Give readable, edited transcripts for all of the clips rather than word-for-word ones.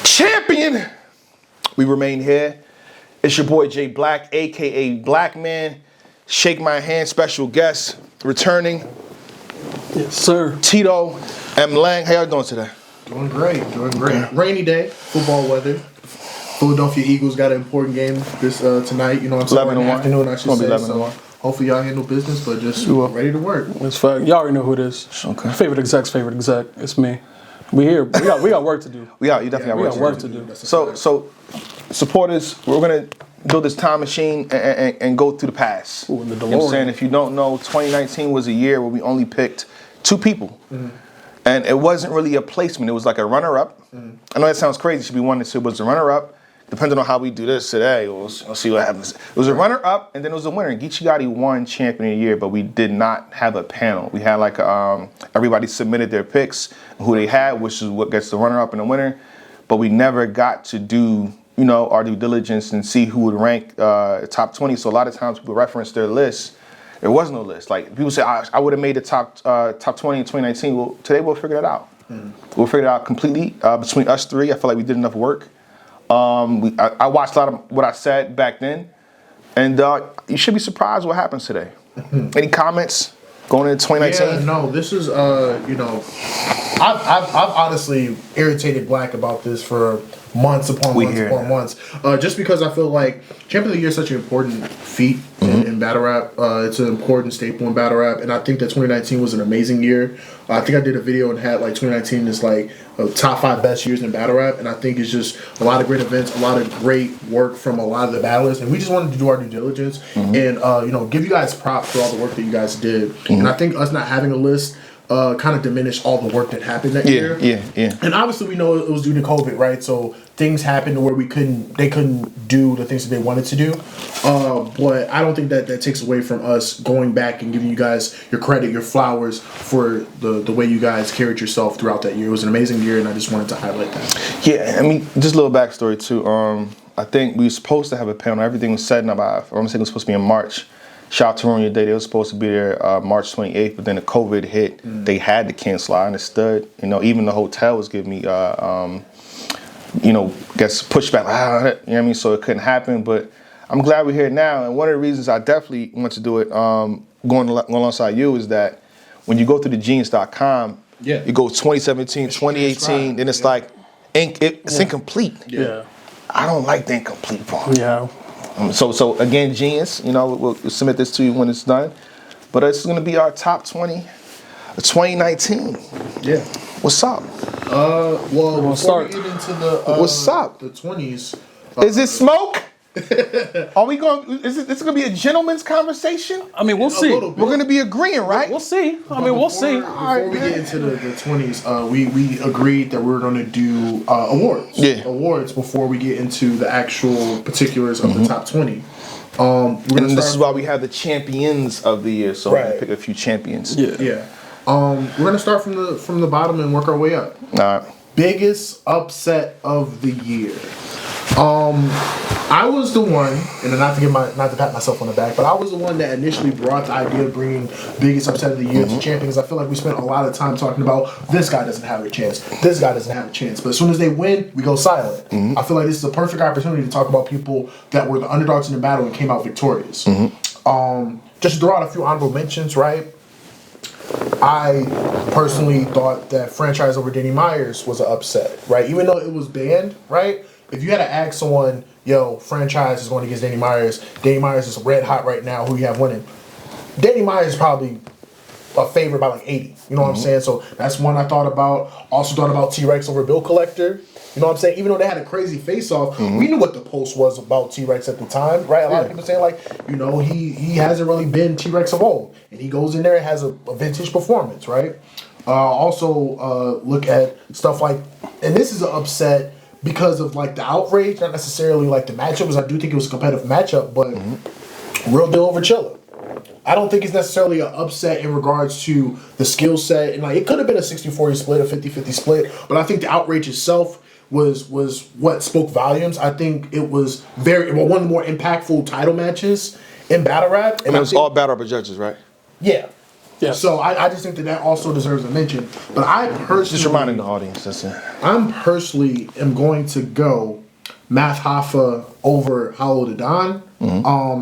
champion. We remain here. It's your boy Jay Black, aka Black Man. Shake my hand, special guest returning. Yes, sir. Tito M. Lang. How y'all doing today? Doing great. Rainy day, football weather. Philadelphia Eagles got an important game this tonight. You know what I'm saying? 11-1. Afternoon, I should say. 11-1. Hopefully y'all handle business, but just ready to work. That's fact. Y'all already know who it is. Okay. Favorite exec. It's me. We here. We got work to do. You definitely got work to do. So supporters, we're gonna build this time machine and go through the past. Ooh, the you know what I'm saying? If you don't know, 2019 was a year where we only picked 2 people. And it wasn't really a placement. It was like a runner-up. I know that sounds crazy. It should be one that was a runner-up. Depending on how we do this today, we'll see what happens. It was a runner-up, and then it was a winner. Geechee Gotti won Champion of the Year, but we did not have a panel. We had like everybody submitted their picks, who they had, which is what gets the runner-up and the winner. But we never got to do, our due diligence and see who would rank top 20. So a lot of times people reference their list. There was no list. Like people say, I would have made the top 20 in 2019. Well, today we'll figure that out. We'll figure it out completely between us 3. I feel like we did enough work. I watched a lot of what I said back then, and you should be surprised what happens today. Any comments going into 2019? Yeah, no, this is I've honestly irritated Black about this for months upon months. Just because I feel like Champion of the Year is such an important feat in battle rap. It's an important staple in battle rap, and I think that 2019 was an amazing year. I think I did a video and had like 2019 is like top 5 best years in battle rap, and I think it's just a lot of great events, a lot of great work from a lot of the battlers, and we just wanted to do our due diligence and give you guys props for all the work that you guys did. And I think us not having a list kind of diminished all the work that happened that year. Yeah. And obviously we know it was due to COVID, right? So things happened to where they couldn't do the things that they wanted to do. But I don't think that takes away from us going back and giving you guys your credit, your flowers for the way you guys carried yourself throughout that year. It was an amazing year, and I just wanted to highlight that. Yeah, I mean, just a little backstory too. I think we were supposed to have a panel. Everything was set up. I'm saying it was supposed to be in March. Shout out to Ruin Your Day. They were supposed to be there March 28th, but then the COVID hit. They had to cancel. I understood. Even the hotel was giving me, guess pushback. You know what I mean? So it couldn't happen. But I'm glad we're here now. And one of the reasons I definitely want to do it, going alongside you, is that when you go to the Genius.com, you go 2017, 2018, then it's like it's incomplete. Yeah. I don't like the incomplete part. Yeah. So again, Genius, we'll submit this to you when it's done. But it's going to be our top 20 of 2019. Yeah. What's up? Well, before we get into what's up? The 20s. Is it smoke? Are we going? Is this going to be a gentleman's conversation? I mean, we'll see. We're going to be agreeing, right? We'll see. We'll see. Before we get into the 20s, we agreed that we were going to do awards. Yeah. Awards before we get into the actual particulars of the top 20. And this is why we have the champions of the year. So we can pick a few champions. Yeah. We're going to start from the bottom and work our way up. All right. Biggest upset of the year. I was the one, and not to pat myself on the back, but I was the one that initially brought the idea of bringing biggest upset of the year to champions. I feel like we spent a lot of time talking about this guy doesn't have a chance, this guy doesn't have a chance. But as soon as they win, we go silent. I feel like this is a perfect opportunity to talk about people that were the underdogs in the battle and came out victorious. Just to throw out a few honorable mentions, right? I personally thought that Franchise over Danny Myers was an upset, right? Even though it was banned, right? If you had to ask someone, Franchise is going against Danny Myers is red hot right now, who you have winning? Danny Myers is probably a favorite by like 80. You know what I'm saying? So that's one I thought about. Also thought about T-Rex over Bill Collector. You know what I'm saying? Even though they had a crazy face-off, we knew what the post was about T-Rex at the time, right? A lot of people saying he hasn't really been T-Rex of old. And he goes in there and has a vintage performance, right? Also look at stuff like, and this is an upset because of like the outrage, not necessarily like the matchup, because I do think it was a competitive matchup, but Real Deal over Chilla. I don't think it's necessarily an upset in regards to the skill set, and like it could have been a 60-40 split, a 50-50 split, but I think the outrage itself was what spoke volumes. I think it was one of the more impactful title matches in battle rap, and it was all battle rap judges, right? Yeah. Yes. So I just think that also deserves a mention. But I personally, Just reminding the audience. That's it. I'm personally am going to go Math Hoffa over Hollow the Don.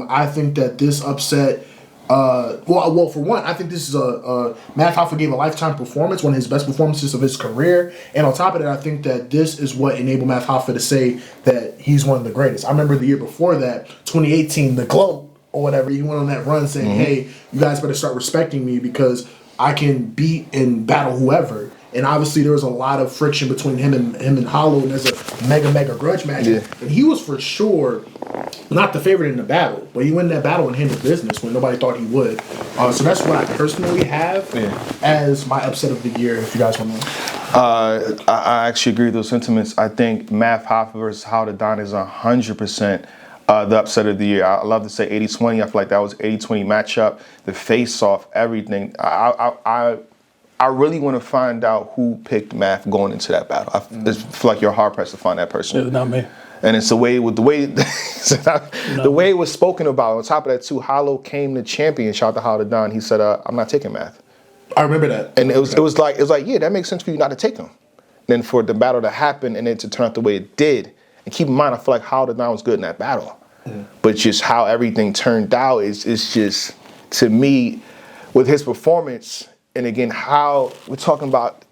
I think that this upset. Well, for one, I think this is Math Hoffa gave a lifetime performance, one of his best performances of his career, and on top of that, I think that this is what enabled Math Hoffa to say that he's one of the greatest. I remember the year before that, 2018, the Globe or whatever, he went on that run saying, "Hey, you guys better start respecting me because I can beat and battle whoever." And obviously, there was a lot of friction between him and Hollow, and there's a mega grudge match. Yeah. And he was for sure not the favorite in the battle, but he won that battle and handled business when nobody thought he would. So that's what I personally have as my upset of the year. If you guys want to, I actually agree with those sentiments. I think Math Hoffa versus How to Don is 100% the upset of the year. I love to say 80-20. I feel like that was 80-20 matchup. The face-off, everything. I really want to find out who picked Math going into that battle. I feel like you're hard pressed to find that person. Yeah, not me. And it's the way it was spoken about. On top of that, too, Hollow came to champion. Shout out to Hollow Don. He said, "I'm not taking Math." I remember that. And it was like, yeah, that makes sense for you not to take him. Then for the battle to happen and then to turn out the way it did. And keep in mind, I feel like Hollow Don was good in that battle, but just how everything turned out is just, to me, with his performance. And again, how we're talking about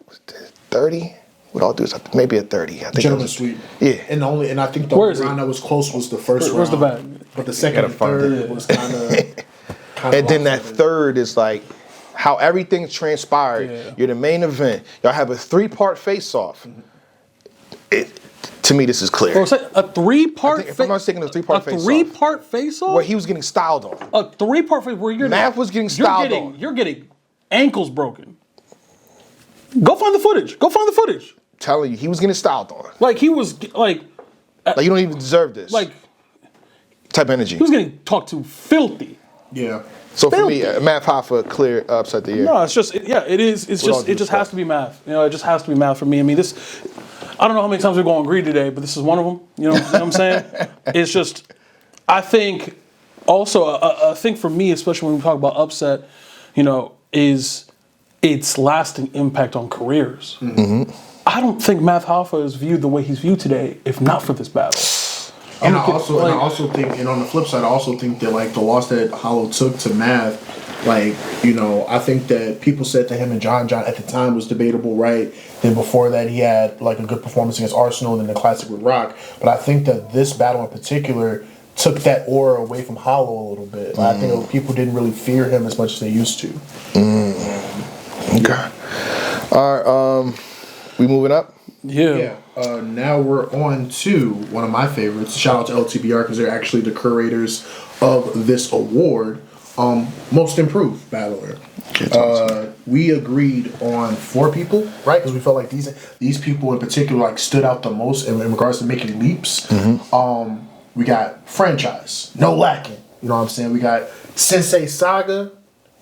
30. With all due respect, maybe a 30. I think. Gentleman's Suite. Yeah. And I think the Where only is it? round that was close was the first round. Where's the bag? But the second and find third it. was kind of. And then that third is like how everything transpired. Yeah. You're the main event. Y'all have a 3-part face-off. To me, this is clear. Bro, say a 3-part. If I'm not mistaken, it was a 3-part face-off. A 3-part face-off. Where he was getting styled on. A 3-part face where you're Math was getting styled on. You're getting ankles broken. Go find the footage. Telling you, he was getting styled on. Like he was like You don't even deserve this. like type energy. he was getting talked to filthy. Yeah. So for me, filthy. Math Hoffa clear upset the year. No, it's just it is. It's With all just due it just respect. has to be Math. You know, it just has to be Math for me. I mean, this. I don't know how many times we're going to agree today, but this is one of them. You know what I'm saying? It's just. I think also a thing for me, especially when we talk about upset, you know, is its lasting impact on careers. Mm-hmm. I don't think Math Hoffa is viewed the way he's viewed today if not for this battle. And I also think, and on the flip side, I also think that like the loss that Hollow took to Math, like, you know, I think that people said to him and John at the time was debatable, right? Then before that, he had like a good performance against Arsenal and then the classic with Rock. But I think that this battle in particular took that aura away from Hollow a little bit. I think people didn't really fear him as much as they used to. Okay. All right. We moving up. Yeah. Now we're on to one of my favorites. Shout out to LTBR because they're actually the curators of this award. Most Improved Battler. We agreed on 4 people, right? Because we felt like these people in particular like stood out the most in regards to making leaps. We got Franchise, no lacking. You know what I'm saying? We got Sensei Saga,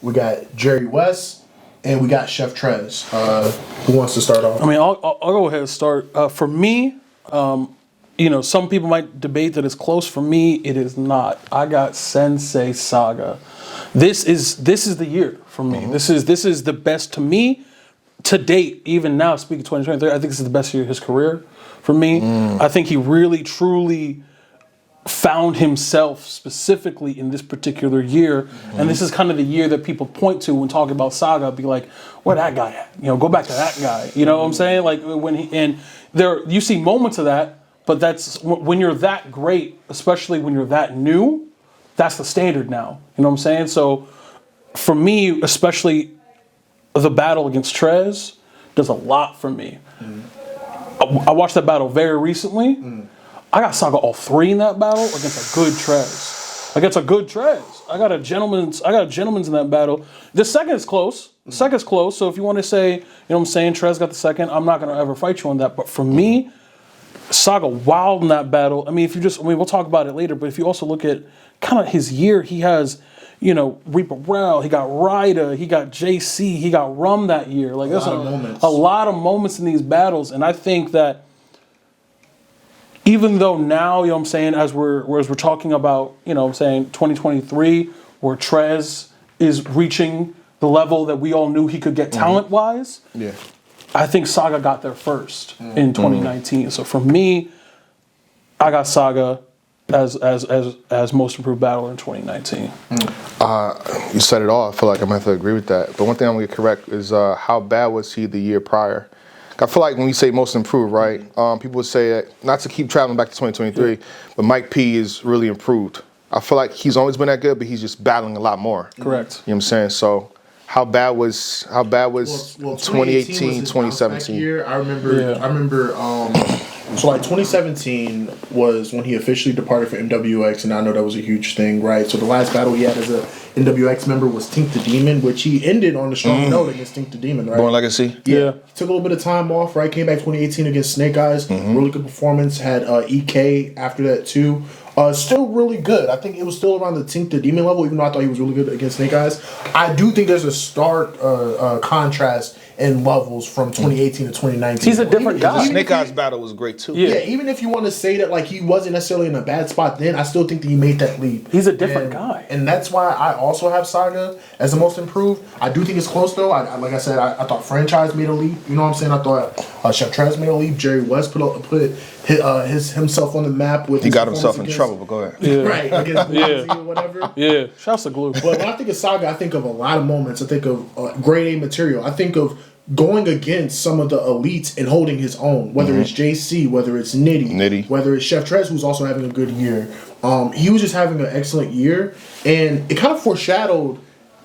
we got Jerry West, and we got Chef Trez. Who wants to start off? I mean, I'll go ahead and start. For me, you know, some people might debate that it's close. For me, it is not. I got Sensei Saga. This is the year for me. This is the best to me to date. Even now, speaking of 2023, I think this is the best year of his career for me. I think he really, truly found himself specifically in this particular year, and this is kind of the year that people point to when talking about Saga. Be like, where that guy at? You know, go back to that guy. You know what I'm saying? Like when you see moments of that, but that's when you're that great, especially when you're that new. That's the standard now. You know what I'm saying? So for me, especially the battle against Trez does a lot for me. I watched that battle very recently. I got Saga all 3 in that battle against a good Trez. I got a gentleman's in that battle. The second is close. So if you want to say, you know what I'm saying, Trez got the second, I'm not gonna ever fight you on that. But for me, Saga wild in that battle. I mean, we'll talk about it later, but if you also look at kind of his year, he has, you know, Reaper Rel, he got Ryder, he got JC, he got Rum that year. Like there's a lot of moments in these battles, and I think that even though now, you know what I'm saying, as we're talking about, you know what I'm saying, 2023, where Trez is reaching the level that we all knew he could get talent-wise, Yeah. I think Saga got there first in 2019. So for me, I got Saga as most improved battler in 2019. You said it all. I feel like I'm going to have to agree with that. But one thing I'm going to get correct is how bad was he the year prior? I feel like when you say most improved, right, people would say that, not to keep traveling back to 2023, but Mike P is really improved. I feel like he's always been that good, but he's just battling a lot more. Correct. You know what I'm saying? So how bad was 2018, was his bounce back 2017? year. I remember. So like 2017 was when he officially departed for MWX, and I know that was a huge thing, right? So the last battle he had as a MWX member was Tink the Demon, which he ended on a strong note against Tink the Demon, right? Born Legacy? Yeah. Took a little bit of time off, right? Came back 2018 against Snake Eyes. Really good performance. Had EK after that too. Still really good. I think it was still around the Tink the Demon level, even though I thought he was really good against Snake Eyes. I do think there's a stark contrast in levels from 2018 to 2019. He's a different guy. Even Snake if you- Eyes battle was great too. Yeah. Yeah, even if you want to say that like he wasn't necessarily in a bad spot then, I still think that he made that leap. He's a different guy. And that's why I also have Saga as the most improved. I do think it's close though. Like I said, I thought Franchise made a leap. You know what I'm saying? I thought Chef Trez made a leap. Jerry West put himself on the map with He his got himself in performance trouble, but go ahead. against- right, against Yeah. Beyonce or whatever. Yeah. Shouts to Glue. But when I think of Saga, I think of a lot of moments. I think of grade A material. I think of going against some of the elites and holding his own, whether it's JC, whether it's Nitty, whether it's Chef Trez, who's also having a good year. He was just having an excellent year, and it kind of foreshadowed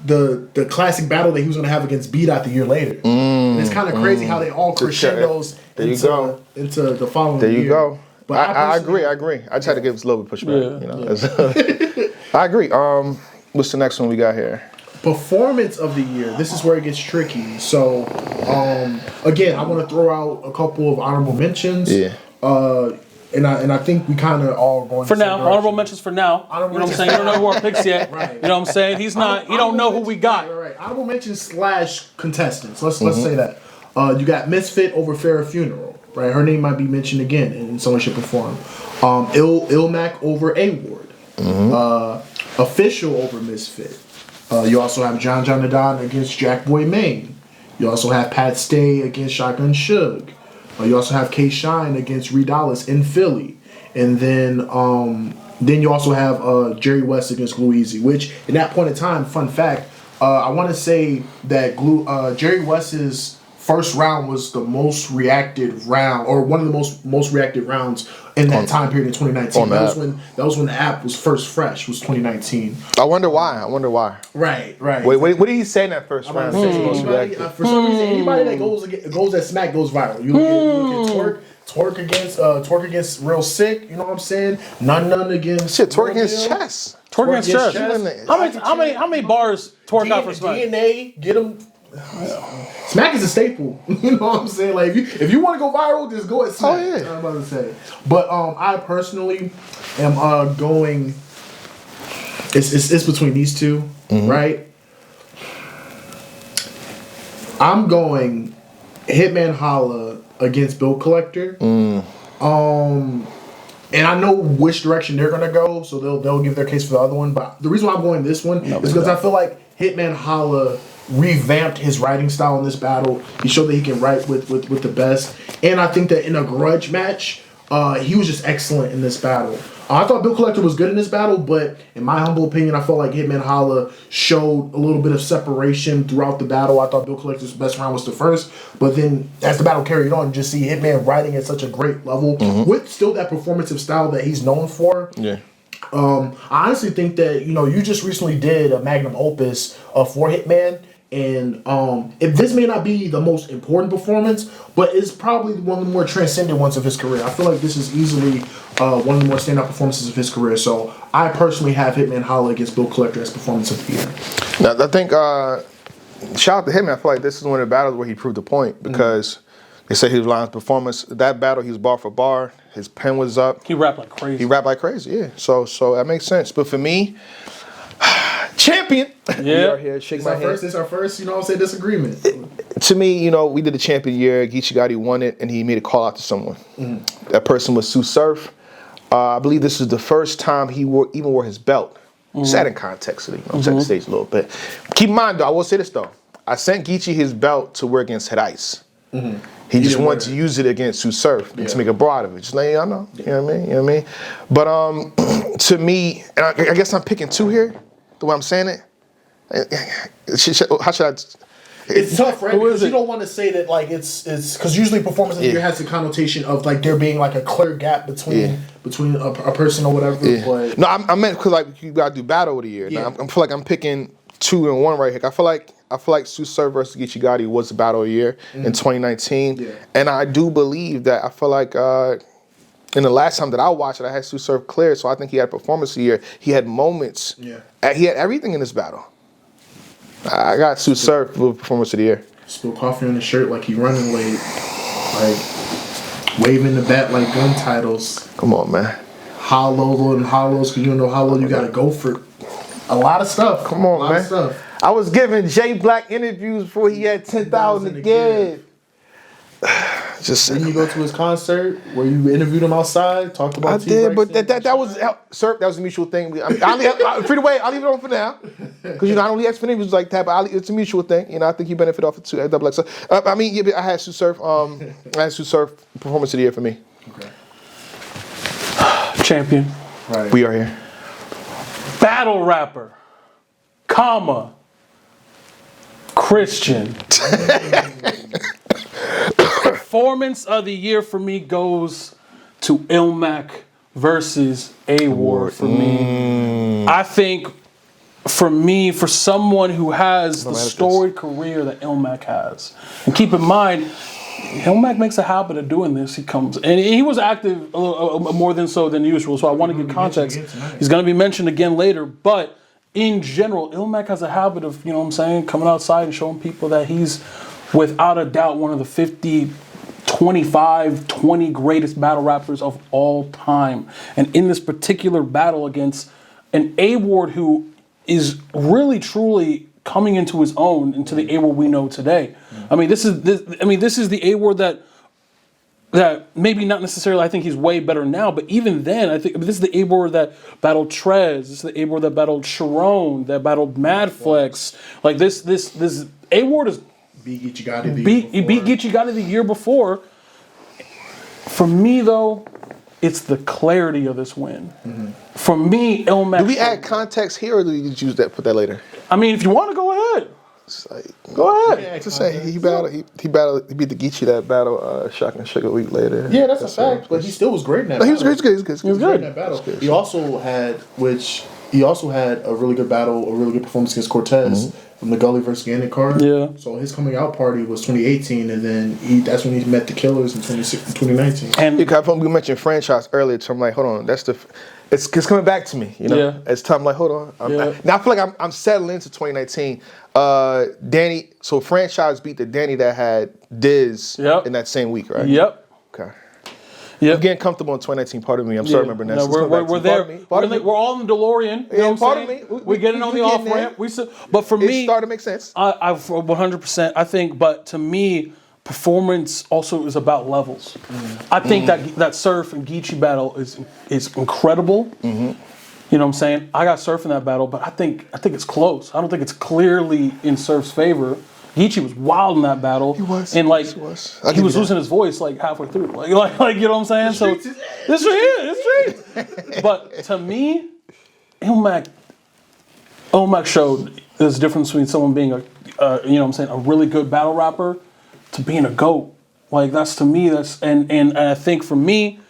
the classic battle that he was going to have against B-Dot the year later. And it's kind of crazy how they all crescendos into the following year. There you go. But I agree. I just had to give us a little bit of pushback. You know, I agree. What's the next one we got here? Performance of the year. This is where it gets tricky. So, again, I want to throw out a couple of honorable mentions. Yeah. And I think we kind of all going For the same now, direction. honorable mentions for now. You know what I'm saying? You don't know who our picks yet. Right. You know what I'm saying? He don't know who we got. Right. Honorable mentions / contestants. Let's say that. You got Misfit over Farrah Funeral. Right. Her name might be mentioned again in Someone Should Perform. Ilmac over A Ward. Official over Misfit. You also have John Nadon against Jackboy Maine. You also have Pat Stay against Shotgun Suge. You also have K Shine against Reed Dallas in Philly. And then you also have Jerry West against Glue Easy, which in that point in time, fun fact, I want to say that Jerry West's first round was the most reacted round, or one of the most reacted rounds in that time period in 2019. That was when the app was first fresh, was 2019. I wonder why. Right. Wait, what did he say in that first round? For some reason, anybody that goes at Smack goes viral. You look at Twerk against Real Sick. You know what I'm saying? None against Twerk against Chess. Twerk against Chess. How many bars Twerk got for Smack? DNA, get him. Smack is a staple. You know what I'm saying? Like if you want to go viral, just go at Smack. Oh, yeah. I'm about to say. But I personally am going. It's between these two, right? I'm going Hitman Holla against Bill Collector. And I know which direction they're gonna go, so they'll give their case for the other one. But the reason why I'm going this one is because I feel like Hitman Holla revamped his writing style in this battle. He showed that he can write with the best, and I think that in a grudge match, he was just excellent in this battle. I thought Bill Collector was good in this battle, but in my humble opinion, I felt like Hitman Holla showed a little bit of separation throughout the battle. I thought Bill Collector's best round was the first, but then as the battle carried on, you just see Hitman writing at such a great level with still that performative style that he's known for. Yeah. I honestly think that, you just recently did a magnum opus for Hitman. And if this may not be the most important performance, but it's probably one of the more transcendent ones of his career. I feel like this is easily one of the more standout performances of his career. So I personally have Hitman Holla against Bill Collector as performance of the year. Now, I think, shout out to Hitman. I feel like this is one of the battles where he proved the point because they said he was lying performance. That battle, he was bar for bar. His pen was up. He rapped like crazy. Yeah. So that makes sense. But for me, champion. Yeah. We are here. Shake my hand. This is our first, disagreement. To me, we did the champion year. Geechee Gotti won it, and he made a call out to someone. That person was Sue Surf. I believe this is the first time he even wore his belt Set in context, you know what I'm setting the stage a little bit. Keep in mind, though, I will say this, though. I sent Geechee his belt to wear against Hedais. He just wanted to use it against Sue Surf and to make a bro out of it. Just letting y'all know. You know what I mean? You know what I mean? But to me, and I guess I'm picking two here, the way I'm saying it. How should I... It's tough, right? Who is Because you it? don't want to say that like it's because usually performance of the year has the connotation of like there being like a clear gap between a person or whatever. But No, I meant because like you gotta do battle of the year. Yeah. Now, I feel like I'm picking 2 and 1 right here. I feel like Sue Surf versus Geechee Gotti was the battle of the year in 2019, Yeah. and I do believe that. I feel like in the last time that I watched it, I had Sue Surf clear, so I think he had a performance of the year. He had moments. Yeah. He had everything in this battle. I got Sue Surf with performance of the year. spill coffee on his shirt like he running late, like waving the bat like gun titles. Come on, man. Hollow and hollows because you don't know how low you gotta go for a lot of stuff. Come on, a lot man. Of stuff. I was giving Jay Black interviews before he had 10,000 to give. Just Then you go to his concert where you interviewed him outside, talked about. I did, but that was sir. That was a mutual thing. Free the way. I'll leave it on for now, because I don't really ask for interviews like that. But it's a mutual thing. I think you benefit off it too. At Double XL. I mean, yeah, I had Sue Surf. I had Sue Surf performance of the year for me. Okay. Champion. Right. We are here. Battle rapper, comma, Christian. Performance of the year for me goes to Ilmac versus A-Ward for me. I think for me, for someone who has the storied career that Ilmac has, and keep in mind, Ilmac makes a habit of doing this. He comes, and he was active more than usual, so I want to get context. He's going to be mentioned again later, but in general, Ilmac has a habit of, you know what I'm saying, coming outside and showing people that he's, without a doubt, one of the 50, 25, 20 greatest battle rappers of all time. And in this particular battle against an A-Ward who is really, truly coming into his own, into the A-Ward we know today. I mean, this is the A-Ward that maybe not necessarily, I think he's way better now, but even then, I think this is the A-Ward that battled Trez, this is the A-Ward that battled Sharon, that battled Madflex. Like this A-Ward is Beat Geechee Gotti the beat Geechee Gotti the year before. For me, though, it's the clarity of this win. For me, Ilmac. Do we add context here, or do we just put that later? I mean, if you want to, go ahead. It's like, Go ahead. just say he beat the Geechee that battle Shock and Sugar a week later. Yeah, that's a fact. But he still was great in that. No, he battle. was good. He was good. He was great in that battle. He also had a really good battle, a really good performance against Cortez from the Gully versus Gannon card. Yeah. So his coming out party was 2018, and then that's when he met the Killers in 2019. And We mentioned franchise earlier, so I'm like, hold on, it's coming back to me, Yeah. It's time, like, hold on. Yeah. Now I feel like I'm settling into 2019. Danny, so franchise beat the Danny that had Diz in that same week, right? Yep. Okay. Yep. I'm getting comfortable in 2019. Pardon me. I'm sorry, remembering that. No, So it's coming back to we're me. there. Pardon me. We're all in the DeLorean. You know what I'm pardon saying? me. We're getting on the we off getting ramp. But for It me, started to make sense. I 100%. I think, but to me, performance also is about levels. I think that Surf and Geechee battle is incredible. You know what I'm saying? I got Surf in that battle, but I think it's close. I don't think it's clearly in Surf's favor. Geechee was wild in that battle. He was. And like He was. he was losing his voice like halfway through. Like you know what I'm saying? So this right here. But to me, Ilmac showed there's a difference between someone being a a really good battle rapper to being a GOAT. Like that's to me, and I think for me,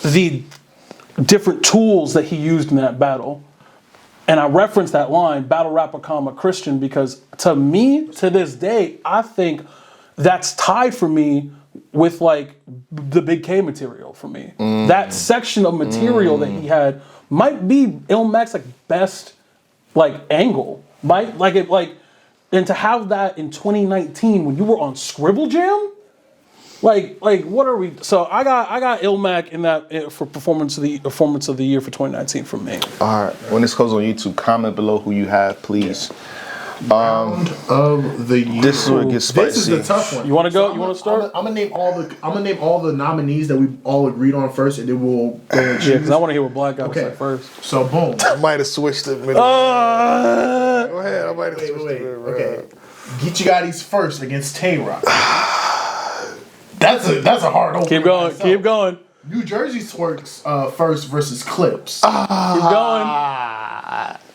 the different tools that he used in that battle. And I referenced that line, battle rapper, Christian, because to me, to this day, I think that's tied for me with like the Big K material for me. That section of material that he had might be Ilmac's like best like angle. And to have that in 2019 when you were on Scribble Jam, like what are we? So I got Ilmac in that for performance of the year for 2019 from me. All right. When this goes on YouTube, comment below who you have, please. Round of the year. This is where it gets spicy. This is the tough one. You wanna go? You wanna start? I'm gonna name all the nominees that we all agreed on first, and then we'll go and Yeah, choose. because I want to hear what Black got to Okay. say first. So boom. I might have switched it. Go ahead. I might have switched Wait. it. Okay. Geechee Gotti's first against Tay Rock. That's a hard opener. Keep going. myself. Keep going. New Jersey Twerk's first versus Clips. Keep going.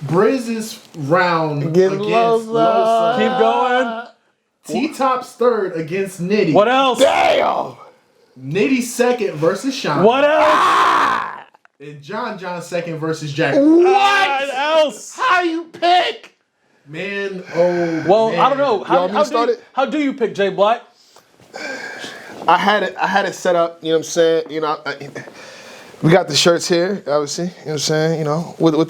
Brizz's round Against against Losa. Losa. Keep going. T-Top's third against Nitty. What else? Damn. Nitty's second versus Sean. What else? And John's second versus Jack. What else? How you pick? Man, oh Well, man. I don't know. You want me to start it? How do you pick Jay Black? I had it set up, you know what I'm saying? You know, we got the shirts here, obviously, you know what I'm saying? You know, with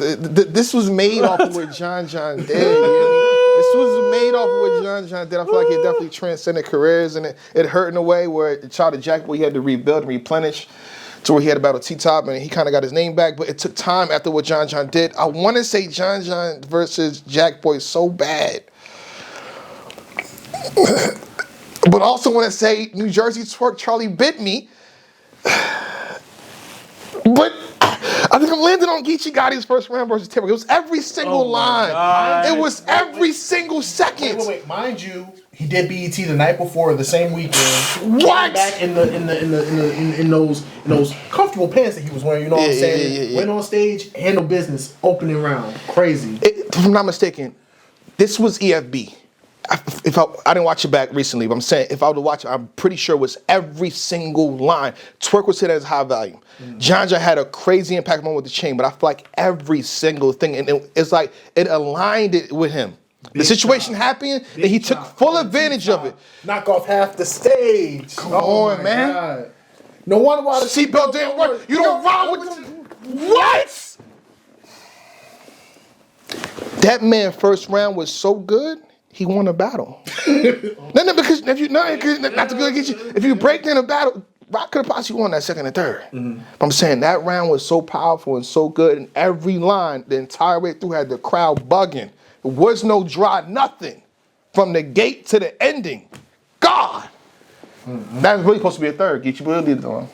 this was made off of what John did. You know what I mean? This was made off of what John did. I feel like it definitely transcended careers, and it hurt in a way where the child of Jack Boy, he had to rebuild and replenish to where he had to battle T-Top, and he kind of got his name back, but it took time after what John did. I want to say John versus Jack Boy so bad. But also want to say New Jersey Twerk Charlie bit me. But I think I'm landing on Geechee Gotti's first round versus Terry. It was every single line. God. It was every single second. Wait. Mind you, he did BET the night before, the same weekend. What? Came back in those comfortable pants that he was wearing. You know what I'm saying? Yeah. Went on stage, handled business, opening round, crazy. If I'm not mistaken, this was EFB. I didn't watch it back recently, but I'm saying if I were to watch it, I'm pretty sure it was every single line. Twerk was hit as high volume. John had a crazy impact moment with the chain, but I feel like every single thing, and it's like it aligned it with him. The situation happened, and he took full advantage of it. Knock off half the stage. Come on, man. No wonder why the Seatbelt didn't work. You don't ride with them. What? That man first round was so good. He won a battle. no, because if you not to go get you. If you break down a battle, Rock could have possibly won that second and third. But I'm saying that round was so powerful and so good, and every line the entire way through had the crowd bugging. There was no dry nothing from the gate to the ending. God, that was really supposed to be a third. Geechee, but leave it alone.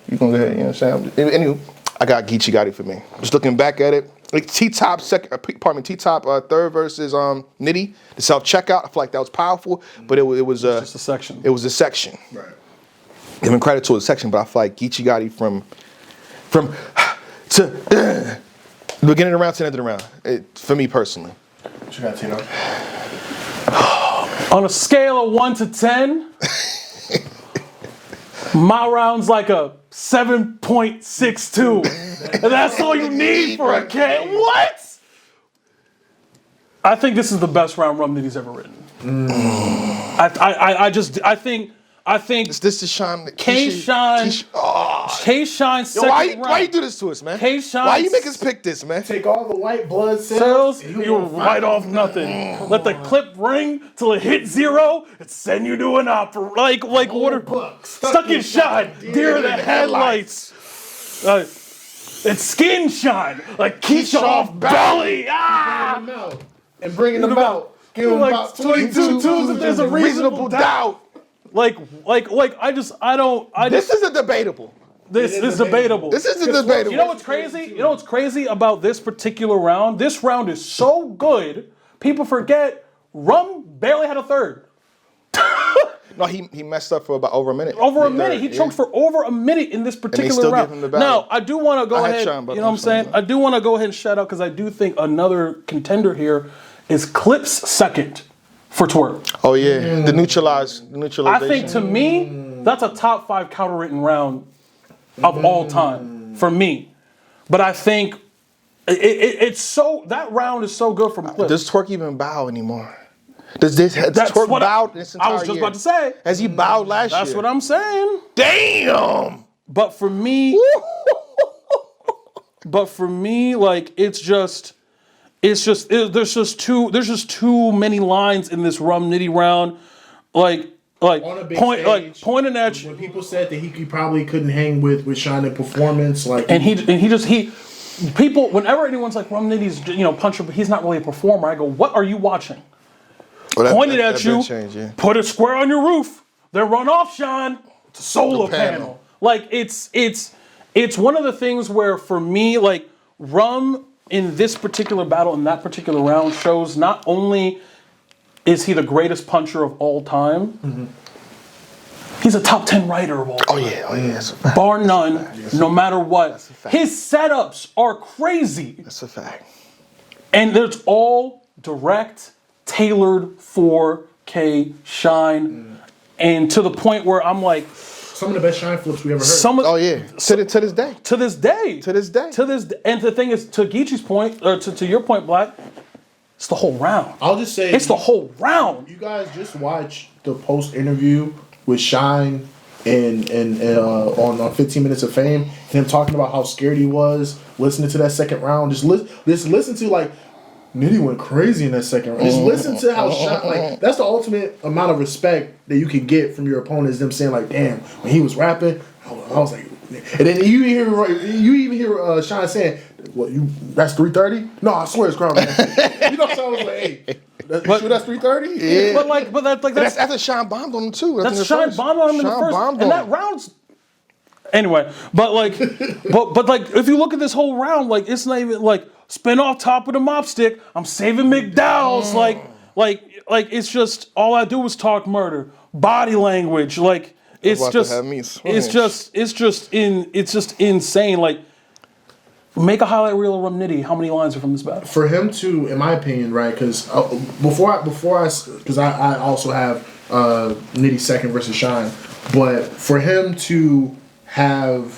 You gonna go ahead? You know what I'm saying? Anyway, I got Geechee Gotti for me. Just looking back at it. Like T-Top T-Top third versus Nitty, the self-checkout. I feel like that was powerful, but it was Just a section. It was a section. Right. Giving credit to a section, but I feel like Geechee Gotti from to the beginning of the round to the end of the round. For me personally. What you got, Tino? On a scale of 1 to 10, my round's like a 7.62. And that's all you need for a cat. What? I think this is the best round Rum Nitty's ever written. I think This is Sean. K-Shine. K-Shine's Yo, second round. why you do this to us, man? K-Shine. Why you make us pick this, man? Take all the white blood Cells, cells. and you write off nothing. Let the clip ring till it hits 0 and send you to an opera. Like water. buck Stuck in shine, deer the headlights. It's skin shine, like Keisha off belly. Ah! And bringing them out. Give them Like about 22 twos if there's a reasonable doubt. Like I don't. This is a debatable. This is debatable. This is a debatable. You know what's crazy? You know what's crazy about this particular round? This round is so good, people forget Rum barely had a third. No, he messed up for about over a minute. Over a minute. He choked for over a minute in this particular still round. gave him the battle. Now, I do want to go I had ahead, Sean, but you know what I'm saying? I do want to go ahead and shout out because I do think another contender here is Clip's second for Twerk. Oh yeah, the neutralization. I think to me, that's a top 5 counter-written round of all time for me. But I think it's so, that round is so good from Clip. Does Twerk even bow anymore? Has Twerk bowed this entire I was just year? about to say. Has he bowed last year? That's what I'm saying. Damn! But for me, like there's just too many lines in this Rum Nitty round, like On a big stage, pointing at you. when people said that he probably couldn't hang with Sean in performance, like And people, whenever anyone's like Rum Nitty's, puncher, but he's not really a performer. I go, what are you watching? pointed that at you, did change, yeah. put a square on your roof, then run off, Sean. It's a solar The panel. panel. Like it's one of the things where for me, like Rum in this particular battle in that particular round shows not only is he the greatest puncher of all time, he's a top 10 writer of all time. Oh yeah, that's a fact. Bar none, no matter what. fact. His setups are crazy. That's a fact. And it's all direct, tailored for K Shine. And to the point where I'm like, Some of the best shine flips we ever heard. some of Oh yeah, to this day. to this day. To this day. And the thing is, to Geechee's point, or to your point, Black, it's the whole round. I'll just say It's the whole round. you guys just watch the post interview with Shine and on 15 Minutes of Fame, and him talking about how scared he was listening to that second round. Just listen to like Nitty went crazy in that second round. Just listen to how Shine, like that's the ultimate amount of respect that you can get from your opponents. Them saying like, "Damn, when he was rapping, I was like," and then you even hear Shine saying, "What you? That's 330? No, I swear it's Crown." You know what I'm saying? I was like, "Hey, that's 330." Yeah. But that's That's after Sean bombed on him too. I think That's the Shine first. bombed on him in the Sean first, bombed and on that him. round's anyway. But like, but like, if you look at this whole round, like it's not even like spin off top of the mop stick. I'm saving McDowell's. Like it's just all I do is talk murder, body language. Like it's about to just, have me it's just insane. Like make a highlight reel of Rum Nitty. How many lines are from this battle? For him to, in my opinion, right? Because because I also have Nitty second versus Shine, but for him to have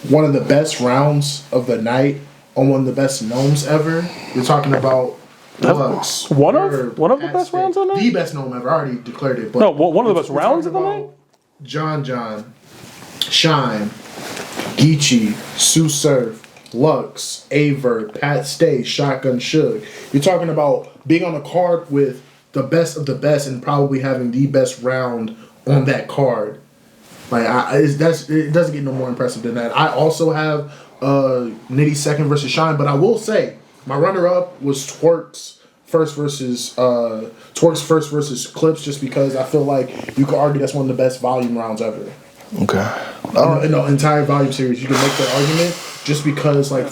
one of the best rounds of the night on one of the best gnomes ever, you're talking about Lux. One of the Pat best Stay. rounds of the night? The best gnome ever. I already declared it. But No, one of the best we're rounds of the talking night. about John, Shine, Geechee, Sue Surf, Lux, Aver, Pat Stay, Shotgun Suge. You're talking about being on a card with the best of the best and probably having the best round on that card. Like it doesn't get no more impressive than that. I also have Nitty second versus Shine, but I will say my runner-up was Twerk's first versus Clips, just because I feel like you could argue that's one of the best volume rounds ever. Okay. In the entire volume series, you can make that argument just because, like,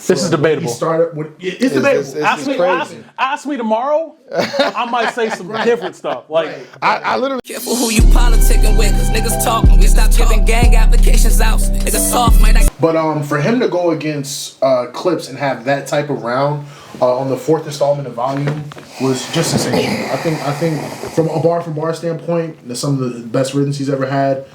This is debatable. He started with it's debatable. Ask me tomorrow. I might say some different stuff. Like I literally. Careful who you politicking with, cause niggas talking. We stop giving gang applications out. Niggas soft, might not. But for him to go against Clips and have that type of round on the fourth installment of Volume was just sensational. I think from a bar standpoint, that's some of the best rhythms he's ever had.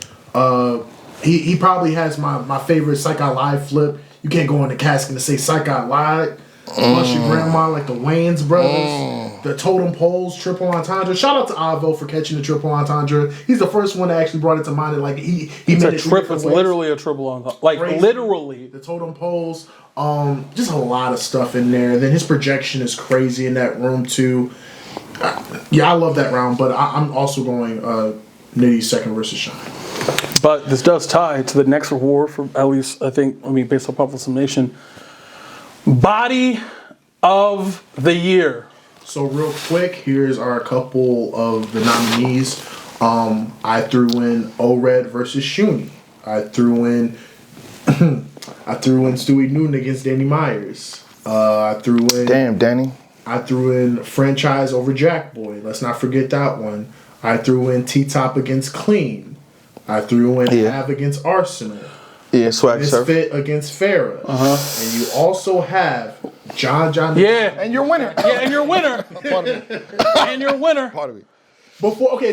He probably has my favorite Psych-Out Live flip. You can't go in the casket and say Psych-Out Live. Plus your grandma, like the Wayans brothers, the Totem Poles, triple entendre. Shout out to Avo for catching the triple entendre. He's the first one that actually brought it to mind. And like he it's made a it trip. different It's ways. literally a triple on like Crazy. literally. The Totem Poles, just a lot of stuff in there. Then his projection is crazy in that room too. Yeah, I love that round, but I'm also going Nitty second versus Shine. But this does tie to the next award for at least based on popular summation. Body of the year. So real quick, here's our couple of the nominees. I threw in O-Red versus Shuni. I threw in Stewie Newton against Danny Myers. I threw in Damn, Danny. I threw in Franchise over Jack Boy. Let's not forget that one. I threw in T-Top against Clean. I threw in Yeah. Av against Arsenal. Yeah, swag surf. Misfit against Farrah. And you also have John. Yeah, And you're winner. yeah, and you're winner. Pardon me. And you're winner. Pardon me.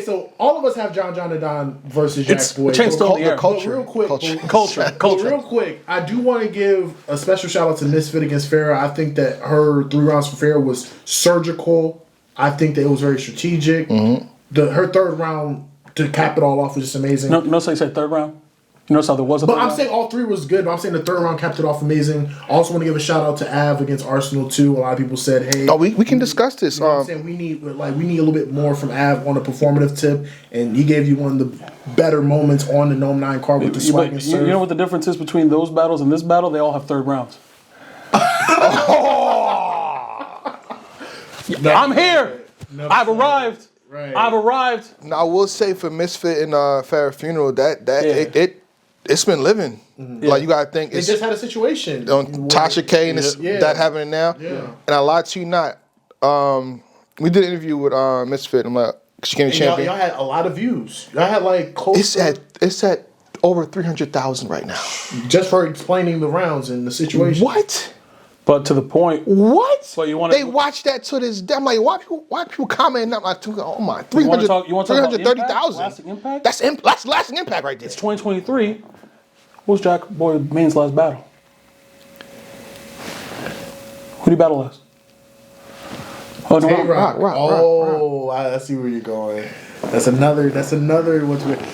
So all of us have John and Don versus Jack It's Boy. chain still in the The air. culture. Real quick, Culture. But real quick, I do want to give a special shout out to Misfit against Farrah. I think that her 3 rounds for Farrah was surgical. I think that it was very strategic. Her third round to cap it all off was just amazing. Notice how you said third round? You notice how there was a But third I'm round? saying all 3 was good. But I'm saying the third round capped it off amazing. I also want to give a shout out to Av against Arsenal too. A lot of people said, "Hey, Oh, we can discuss this. you know what I'm saying we need a little bit more from Av on a performative tip." And he gave you one of the better moments on the Gnome 9 card with the swag and you serve. know what the difference is between those battles and this battle? They all have third rounds. I'm here. Never I've said arrived. Right. I've arrived. Now I will say for Misfit and Farrah Funeral Yeah. it's been living. Like you gotta think They it's just had a situation. on Tasha K and it's Yeah. that happening now. Yeah. And I lied to you not. We did an interview with Misfit. I'm like, she came And y'all champion. had a lot of views. Y'all had like close It's at over 300,000 right now. just for explaining the rounds and the situation. What? But to the point. What? But you wanna- They watch that to this day. I'm like, why people commenting? I'm like, oh my, You wanna 300, talk about 330,000. lasting impact? That's lasting impact right there. 2023. What was Jack Boy Main's last battle? Who did he battle last? Oh, no. Tay-Rock. Rock. Oh, I see where you're going. That's another.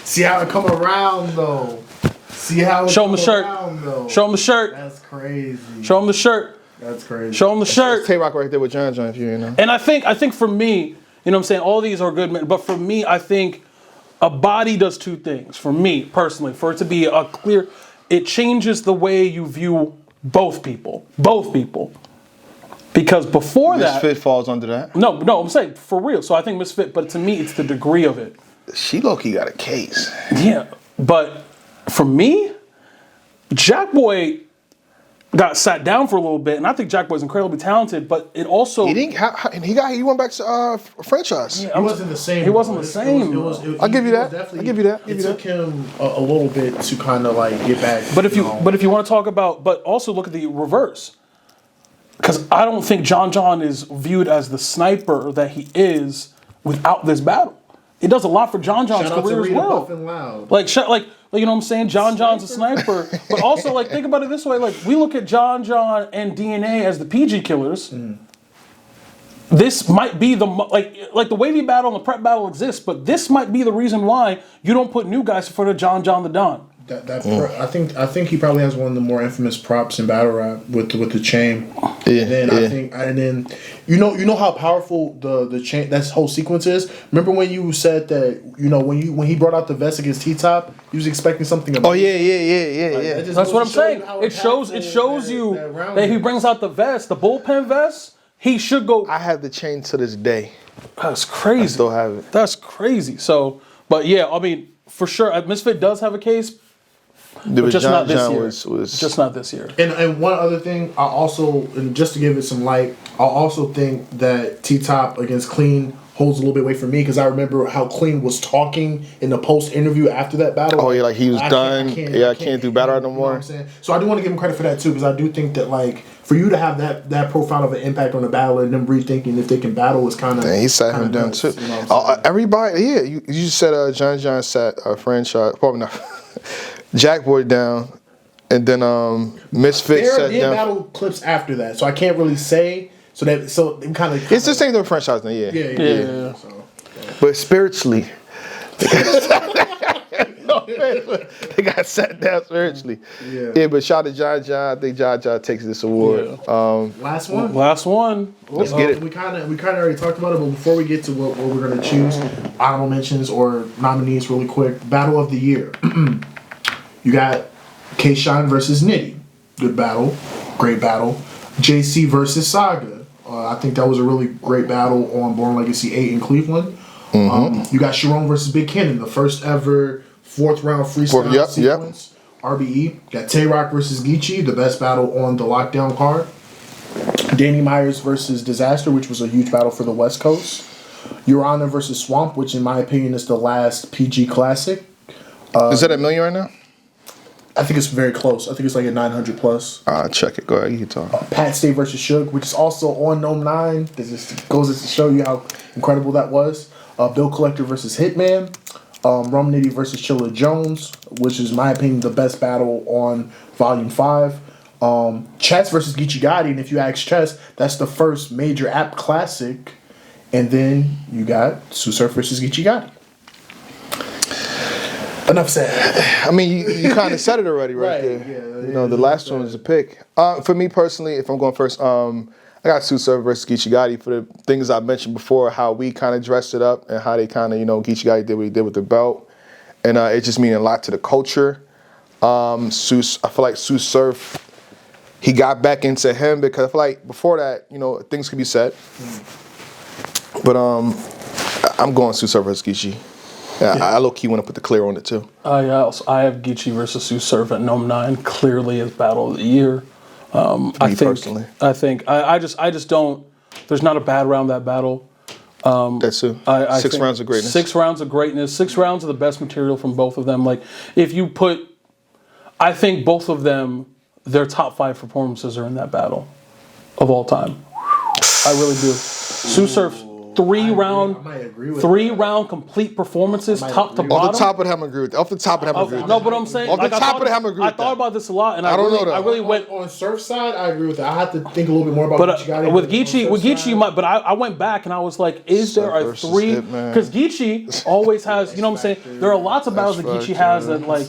See how it come around though. See how it Show him the come shirt. around, though. Show him the shirt. That's crazy. Show him the shirt. That's crazy. Show him the shirt. Tay-Rock right there with John, if you know. And I think for me, you know what I'm saying, all these are good men, but for me, I think a body does two things. For me, personally, for it to be a clear, it changes the way you view both people. Both people. Because before that, Misfit falls under that. no, I'm saying for real. So I think Misfit, but to me, it's the degree of it. She low-key got a case. Yeah, but for me, Jack Boy got sat down for a little bit, and I think Jack Boy's incredibly talented. But it also He didn't. He went back to franchise. He wasn't the same. He wasn't the It same. I'll give you that. definitely- I'll give you that. It took him a little bit to kind of like get back. But if you know. but if you want to talk about, but also look at the reverse, because I don't think John is viewed as the sniper that he is without this battle. It does a lot for John's shout out to career as Rita well. Buffin Loud. Like you know what I'm saying? John's a sniper, but also like think about it this way: like we look at John and DNA as the PG killers. This might be like the wavy battle and the prep battle exists, but this might be the reason why you don't put new guys in front of John the Don. I think he probably has one of the more infamous props in battle rap with the chain. Yeah, And then you know how powerful the chain that whole sequence is. Remember when you said that when he brought out the vest against T-Top, he was expecting something. Oh yeah. That's what I'm saying. It shows you that he brings out the vest, the bullpen vest. He should go. I have the chain to this day. That's crazy. I still have it. That's crazy. So, but yeah, I mean, for sure, Misfit does have a case, but just not this year. Was Just not this year. And one other thing, I also, and just to give it some light, I also think that T-Top against Clean holds a little bit weight for me because I remember how Clean was talking in the post interview after that battle. Oh, yeah, like he was done. I can't do battle no you know more. what I'm saying? So I do want to give him credit for that too because I do think that like for you to have that profound of an impact on the battle and them rethinking if they can battle is kind of. He sat him down too. You know what I'm saying? Everybody, yeah. You said John sat franchise, probably not. Jack Boy down, and then Misfit There sat have been down. battle clips after that, so I can't really say. So it kind of. It's the same thing franchise now, yeah. Yeah. So. But spiritually, they got sat down spiritually. Yeah, but shout out to John. I think John takes this award. Last one. Last one. Let's get it. We kind of already talked about it, but before we get to what we're gonna choose, honorable mentions or nominees, really quick. Battle of the year. You got K-Shine versus Nitty. Good battle, great battle. JC versus Saga. I think that was a really great battle on Born Legacy 8 in Cleveland. You got Sharon versus Big Cannon, the first ever 4th round freestyle sequence. RBE. Got Tay-Rock versus Geechee, the best battle on the Lockdown card. Danny Myers versus Disaster, which was a huge battle for the West Coast. Your Honor versus Swamp, which in my opinion is the last PG classic. Is that $1 million right now? I think it's very close. I think it's like a 900 plus. Check it. Go ahead. You can talk. Pat Stay versus Suge, which is also on Gnome 9. This just goes to show you how incredible that was. Bill Collector versus Hitman. Rum Nitty versus Chilla Jones, which is, in my opinion, the best battle on Volume 5. Chess versus Geechee Gotti, and if you ask Chess, that's the first major app classic. And then you got Sue Surf versus Geechee Gotti. Enough said. I mean, you kind of said it already right there. Yeah, the last one was a pick. For me personally, if I'm going first, I got Sue Surf versus Geechee Gotti for the things I mentioned before, how we kind of dressed it up and how they kind of, Geechee Gotti did what he did with the belt. And it just means a lot to the culture. I feel like Sue Surf, he got back into him because I feel like before that, things could be said. But I'm going Sue Surf versus Geechee. Yeah, I low key want to put the clear on it too. I have Geechee versus Sue Surf at Gnome 9 clearly as battle of the year. Personally. I just don't. There's not a bad round that battle. That's Sue. I Six think rounds of greatness. 6 rounds of greatness. 6 rounds of the best material from both of them. Like if you put, I think both of them, their top 5 performances are in that battle of all time. I really do. Sue Surf's 3 round complete performances, top to bottom. Off the top of the hammer, agree with that. Off the top of the hammer, agree with No, that. but I'm saying, Off the like, top of the hammer, agree I with thought that. about this a lot, and I don't know, really, though. I really went. On Surf side, I agree with that. I have to think a little bit more about But Geechee. with Geechee, you might. But I went back and I was like, is there Surf a versus 3? Hitman. Because Geechee always has, you know what I'm saying? There are lots of battles that Geechee has that like,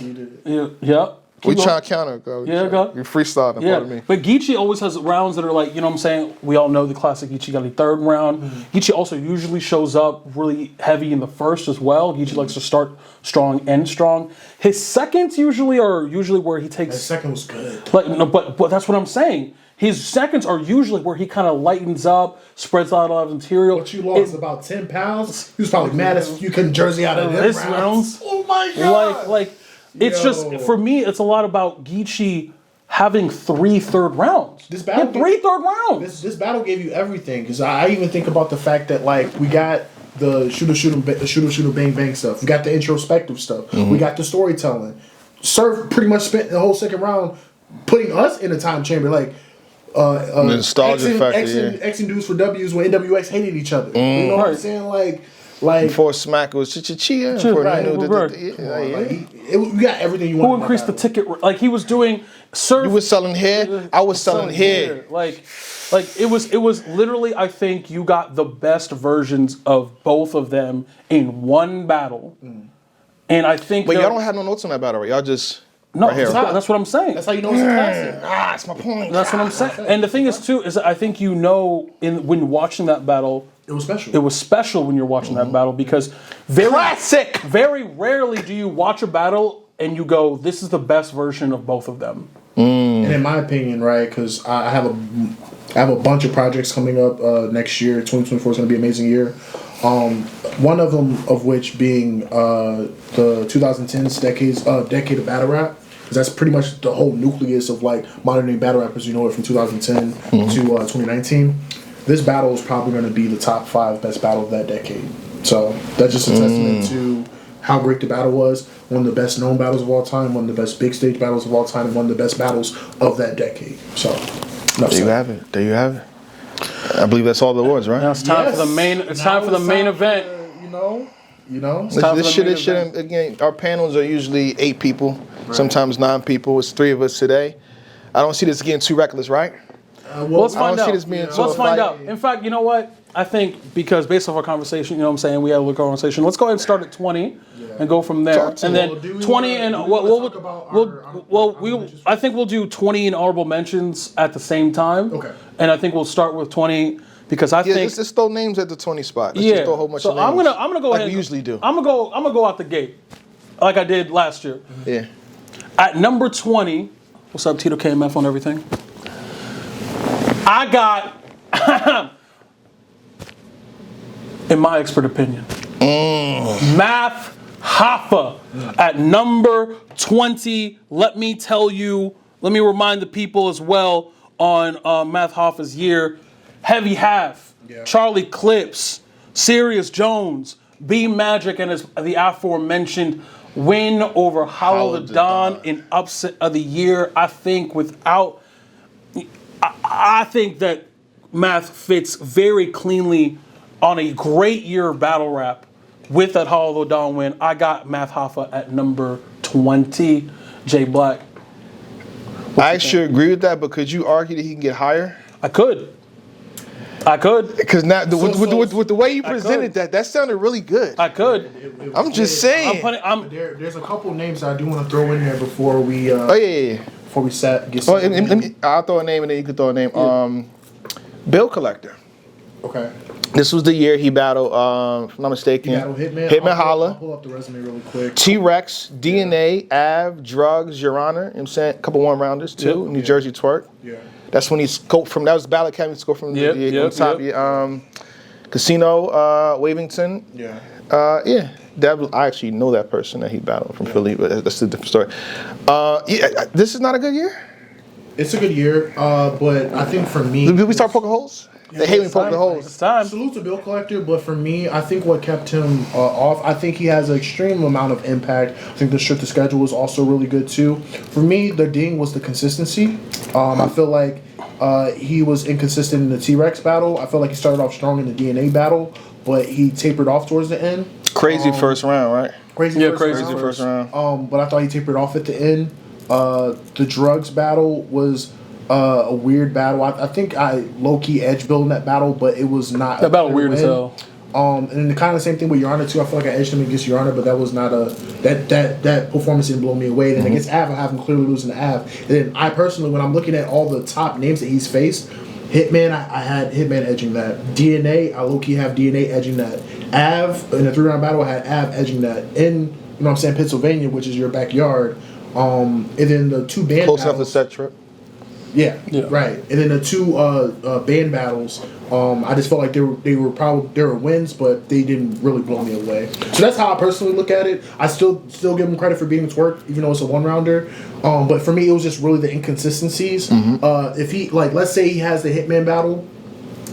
yeah. We keep trying going. to counter. Go. Yeah, go. You freestyling, Yeah, pardon me. but Geechee always has rounds that are like, you know what I'm saying? We all know the classic Geechee got a 3rd round. Geechee also usually shows up really heavy in the first as well. Geechee likes to start strong, end strong. His seconds usually are where he takes. The second was good. Like, no, but that's what I'm saying. His seconds are usually where he kind of lightens up, spreads out a lot of material. But you lost about 10 pounds. He was probably mad as you couldn't jersey out of them This rounds. rounds. Oh my god! Like it's Yo. just for me. It's a lot about Geechee having 3 third rounds. This battle- He had 3 third rounds. This battle gave you everything because I even think about the fact that like we got the shooter bang bang stuff. We got the introspective stuff. We got the storytelling. Surf pretty much spent the whole second round putting us in a time chamber. Like The nostalgia factor, Xing dudes for W's when NWX hated each other. You know what I'm saying? Like Before Smack, it was Chia. Right, we got everything you want. Who increased the ticket? Like he was doing Surf. You was selling here, I was selling here. Like it was literally. I think you got the best versions of both of them in one battle, and I think. But y'all don't have no notes on that battle, right? Y'all just No, right here. that's what I'm saying. That's how you know it's a classic. That's my point. That's what I'm saying. And the thing is too is that I think you know when watching that battle. It was special. It was special when you're watching that battle because very rarely do you watch a battle and you go, "This is the best version of both of them." And in my opinion, right, because I have a bunch of projects coming up next year. 2024 is going to be an amazing year. One of them of which being the 2010s decade of battle rap. Because that's pretty much the whole nucleus of like modern day battle rappers. You know it from 2010 to 2019. This battle is probably going to be the top 5 best battle of that decade. So that's just a testament to how great the battle was. One of the best known battles of all time, one of the best big stage battles of all time, and one of the best battles of that decade. So There you have it. There you have it. I believe that's all there was, right? Now it's time for the main. It's time for the main event. You know. time for This the main shit, again, our panels are usually 8 people, sometimes 9 people. It's 3 of us today. I don't see this getting too reckless, right? Let's I find don't see out. this being too Let's find fight. out. In fact, you know what? I think because based off our conversation, you know what I'm saying, we had a little conversation. Let's go ahead and start at 20 and go from there. Talk to And me. then Well, do we 20 wanna- and do we wanna we'll talk about I think we'll do 20 and honorable mentions at the same time. Okay. And I think we'll start with 20 because I Yeah, think let's just throw names at the 20 spot. Let's just throw a whole bunch so of names. I'm gonna go like ahead. we usually do. I'm gonna go out the gate, like I did last year. Yeah. At number 20, what's up, Tito KMF on everything? I got, in my expert opinion, Math Hoffa at number 20. Let me tell you, let me remind the people as well on Math Hoffa's year. Heavy Half, Charlie Clips, Sirius Jones, B Magic, and the aforementioned win over Hollow the Don in upset of the year. I think I think that Math fits very cleanly on a great year of battle rap with that Hollow the Don win. I got Math Hoffa at number 20. Jay Black. I actually agree with that, but could you argue that he can get higher? I could. Because now, with the way you I presented could. that sounded really good. I could. I'm just saying. There's a couple names that I do want to throw in there before we. Oh yeah. Before we get Oh, started. I'll throw a name and then you can throw a name. Bill Collector. Okay. This was the year he battled, if I'm not mistaken, Hitman Holla, I'll pull up the resume really quick. T-Rex, DNA, Av, Drugs, Your Honor. You know what I'm saying? A couple one-rounders too. New Jersey Twerk. Yeah. That's when he scoped from, that was Battle Academy scope from the top. Yep. A Casino Wavington. Yeah. Yeah. I actually know that person that he battled from Philly, but that's a different story. Yeah, this is not a good year. It's a good year, but I think for me, Did we start poking holes? They hate me poking the holes. It's time. salute to Bill Collector, but for me, I think what kept him off, I think he has an extreme amount of impact. I think the strength of schedule was also really good too. For me, the ding was the consistency. I feel like he was inconsistent in the T-Rex battle. I feel like he started off strong in the DNA battle, but he tapered off towards the end. Crazy first round, right? Crazy First round. But I thought he tapered off at the end. The drugs battle was a weird battle. I think I low-key edge built in that battle, but it was not. That battle weird as hell. And then the kind of same thing with Yarna too. I feel like I edged him against Yarna, but that was not that performance didn't blow me away. Then against Av, I have him clearly losing to Av. And then I personally, when I'm looking at all the top names that he's faced, Hitman, I had Hitman edging that. DNA, I low-key have DNA edging that. Av, in a 3-round battle, I had Av edging that. In, you know what I'm saying, Pennsylvania, which is your backyard. And then the two band Close enough to battles. set trip. Yeah, right. And then the two band battles, I just felt like they were wins, but they didn't really blow me away. So that's how I personally look at it. I still give him credit for beating Twerk, even though it's a 1-rounder. But for me, it was just really the inconsistencies. If he let's say he has the Hitman battle,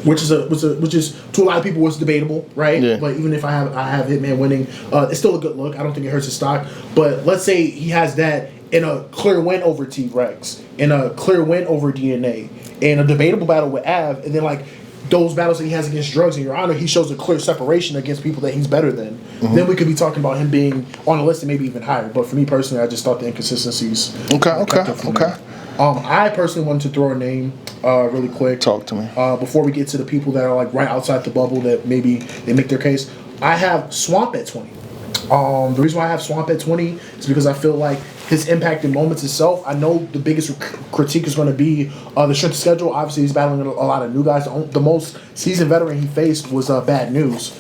which is to a lot of people was debatable, right? Yeah. But even if I have Hitman winning, it's still a good look. I don't think it hurts his stock. But let's say he has that in a clear win over T-Rex, in a clear win over DNA, in a debatable battle with Av, and then those battles that he has against drugs in Your Honor, he shows a clear separation against people that he's better than. Then we could be talking about him being on the list and maybe even higher. But for me personally, I just thought the inconsistencies. Okay. I personally wanted to throw a name really quick. Talk to me. Before we get to the people that are right outside the bubble that maybe they make their case. I have Swamp at 20. The reason why I have Swamp at 20 is because I feel like his impact in moments itself. I know the biggest critique is going to be the strength of schedule. Obviously, he's battling a lot of new guys. The most seasoned veteran he faced was Bad News.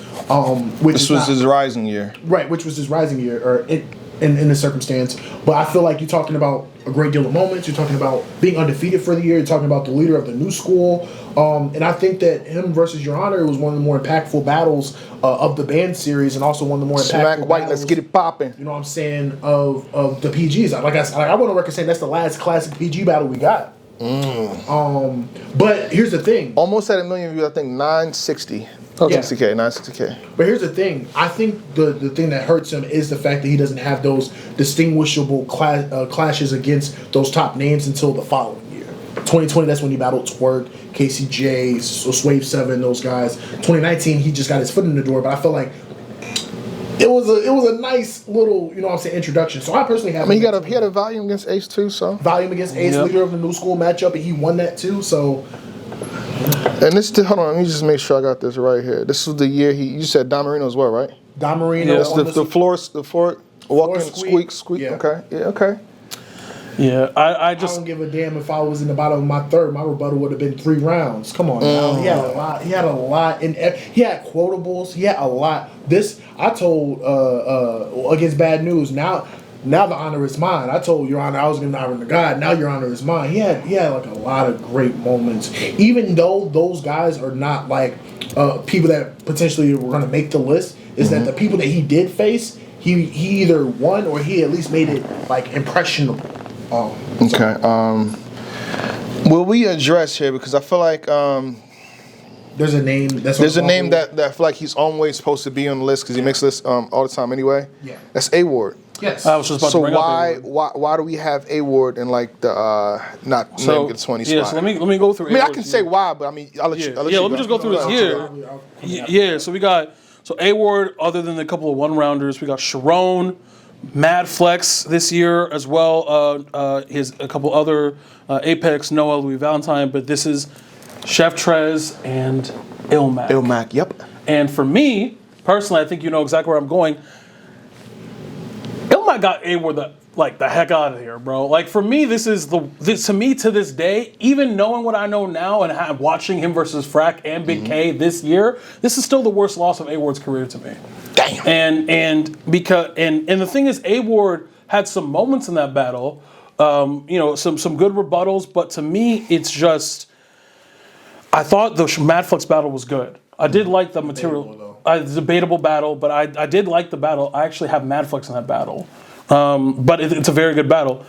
This was his rising year. Right, which was his rising year, or in this circumstance. But I feel like you're talking about a great deal of moments. You're talking about being undefeated for the year. You're talking about the leader of the new school. And I think that him versus Your Honor was one of the more impactful battles of the band series, and also one of the more impactful Smack White, battles, let's get it popping. you know what I'm saying, of the PGs. I want to record saying that's the last classic PG battle we got. But here's the thing. Almost at 1 million views, I think 960. Yeah. 960K. But here's the thing. I think the thing that hurts him is the fact that he doesn't have those distinguishable clashes against those top names until the following year. 2020, that's when he battled Twerk, KCJ, Swave 7, those guys. 2019, he just got his foot in the door, but I felt like it was a nice little, you know what I'm saying, introduction. So I personally have. I mean, he had a volume against Ace too, so. volume against Ace, leader of the new school matchup, and he won that too. So And hold on, let me just make sure I got this right here. This was the year you said Don Marino as well, right? Don Marino. That's the floor walking squeak. Yeah. Okay, yeah, okay. Yeah, I I just don't give a damn if I was in the bottom of my third. My rebuttal would have been 3 rounds. Come on, now. He had a lot. He had a lot, and he had quotables. He had a lot. I told against Bad News. Now the honor is mine. I told Your Honor I was going to honor the God. Now Your Honor is mine. He had like a lot of great moments. Even though those guys are not like people that potentially were going to make the list, is that the people that he did face, he either won or he at least made it like impressionable. Okay. Will we address here, because I feel like There's a name. there's a name that I feel like he's always supposed to be on the list because he makes lists all the time anyway. Yeah. That's A Ward. Yes. I was just about So to bring up A-Ward. why do we have A Ward in like the not So the 20 yeah, spot? so let me go through. I mean, I A-Ward's can say year. why, but I mean, I'll let you. I'll let you Let me just go through his year. Yeah, so we got A-Ward, other than a couple of 1-rounders, we got Sharon, Mad Flex this year as well. A couple other Apex, Noah, Louis Valentine, but this is Chef Trez and Ilmac. Ilmac, yep. And for me personally, I think you know exactly where I'm going. Ilmac got A-Ward the heck out of here, bro. Like for me, this to me to this day, even knowing what I know now and watching him versus Frack and Big K this year, this is still the worst loss of A-Ward's career to me. Damn. And the thing is, A-Ward had some moments in that battle, some good rebuttals, but to me, it's just I thought the Mad Flex battle was good. I did like the Debatable, material. Debatable battle, but I did like the battle. I actually have Mad Flex in that battle. But it's a very good battle.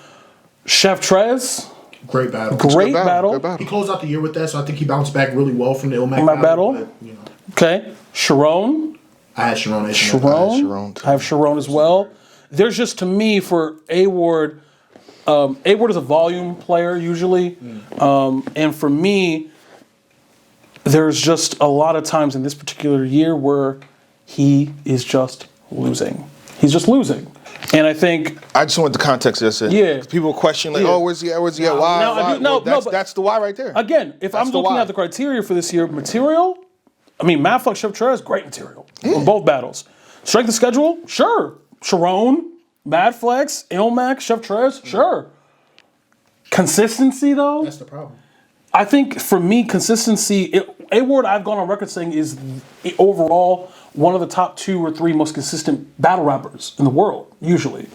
Chef Trez, Great battle. great battle. Good He closed out the year with that, so I think he bounced back really well from the Ilmac My battle? But, you know, Okay. Sharon. I had Sharon. Sharon. too. I have Sharon as well. There's just, to me, for A-Ward, A-Ward is a volume player usually. And for me, there's just a lot of times in this particular year where he is just losing. He's just losing. And I think I just want the context of this. Yeah. People question like, Yeah. oh, where's he at? Where's he at? Why? No, I Why? do- no, Well, but- that's the why right there. again, if I'm the looking why. at the criteria for this year, material, I mean, Mad Flex Chef Trez, great material on both battles. Strength of schedule, sure. Sharon, Mad Flex, Ilmac, Chef Trez, sure. Consistency though, That's the problem. I think for me, consistency, A-Ward I've gone on record saying is overall one of the top 2 or 3 most consistent battle rappers in the world, usually.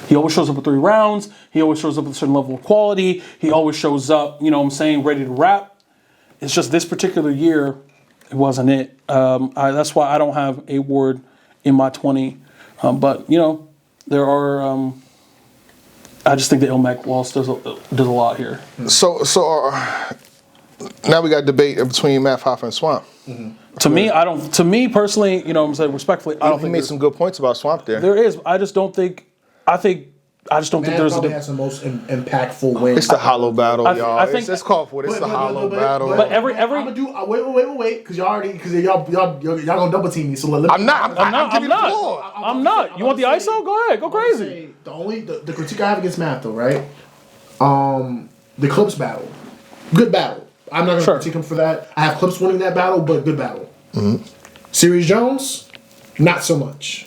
He always shows up with 3 rounds, he always shows up with a certain level of quality, he always shows up, you know what I'm saying, ready to rap. It's just this particular year, it wasn't it. That's why I don't have A-Ward in my 20. But, you know, there are, I just think the Ilmac loss does a lot here. So now we got debate between Matt Hoffa and Swamp. To me personally, you know what I'm saying, respectfully, I don't He think made there's- some good points about Swamp there. there is. I just don't think Man there's probably a has the most impactful win. It's the hollow battle, y'all. I think- it's called for it. It's the hollow battle. But every- I'm gonna do. Wait, because y'all gonna double team me. So let me. I'm not. I'm giving you the not. floor. I'm not. You want the ISO? Go ahead. Go crazy. The critique I have against Matt though, right? The Clips battle, good battle. I'm not gonna Sure. critique him for that. I have Clips winning that battle, but good battle. Mm-hmm. Serious Jones, not so much.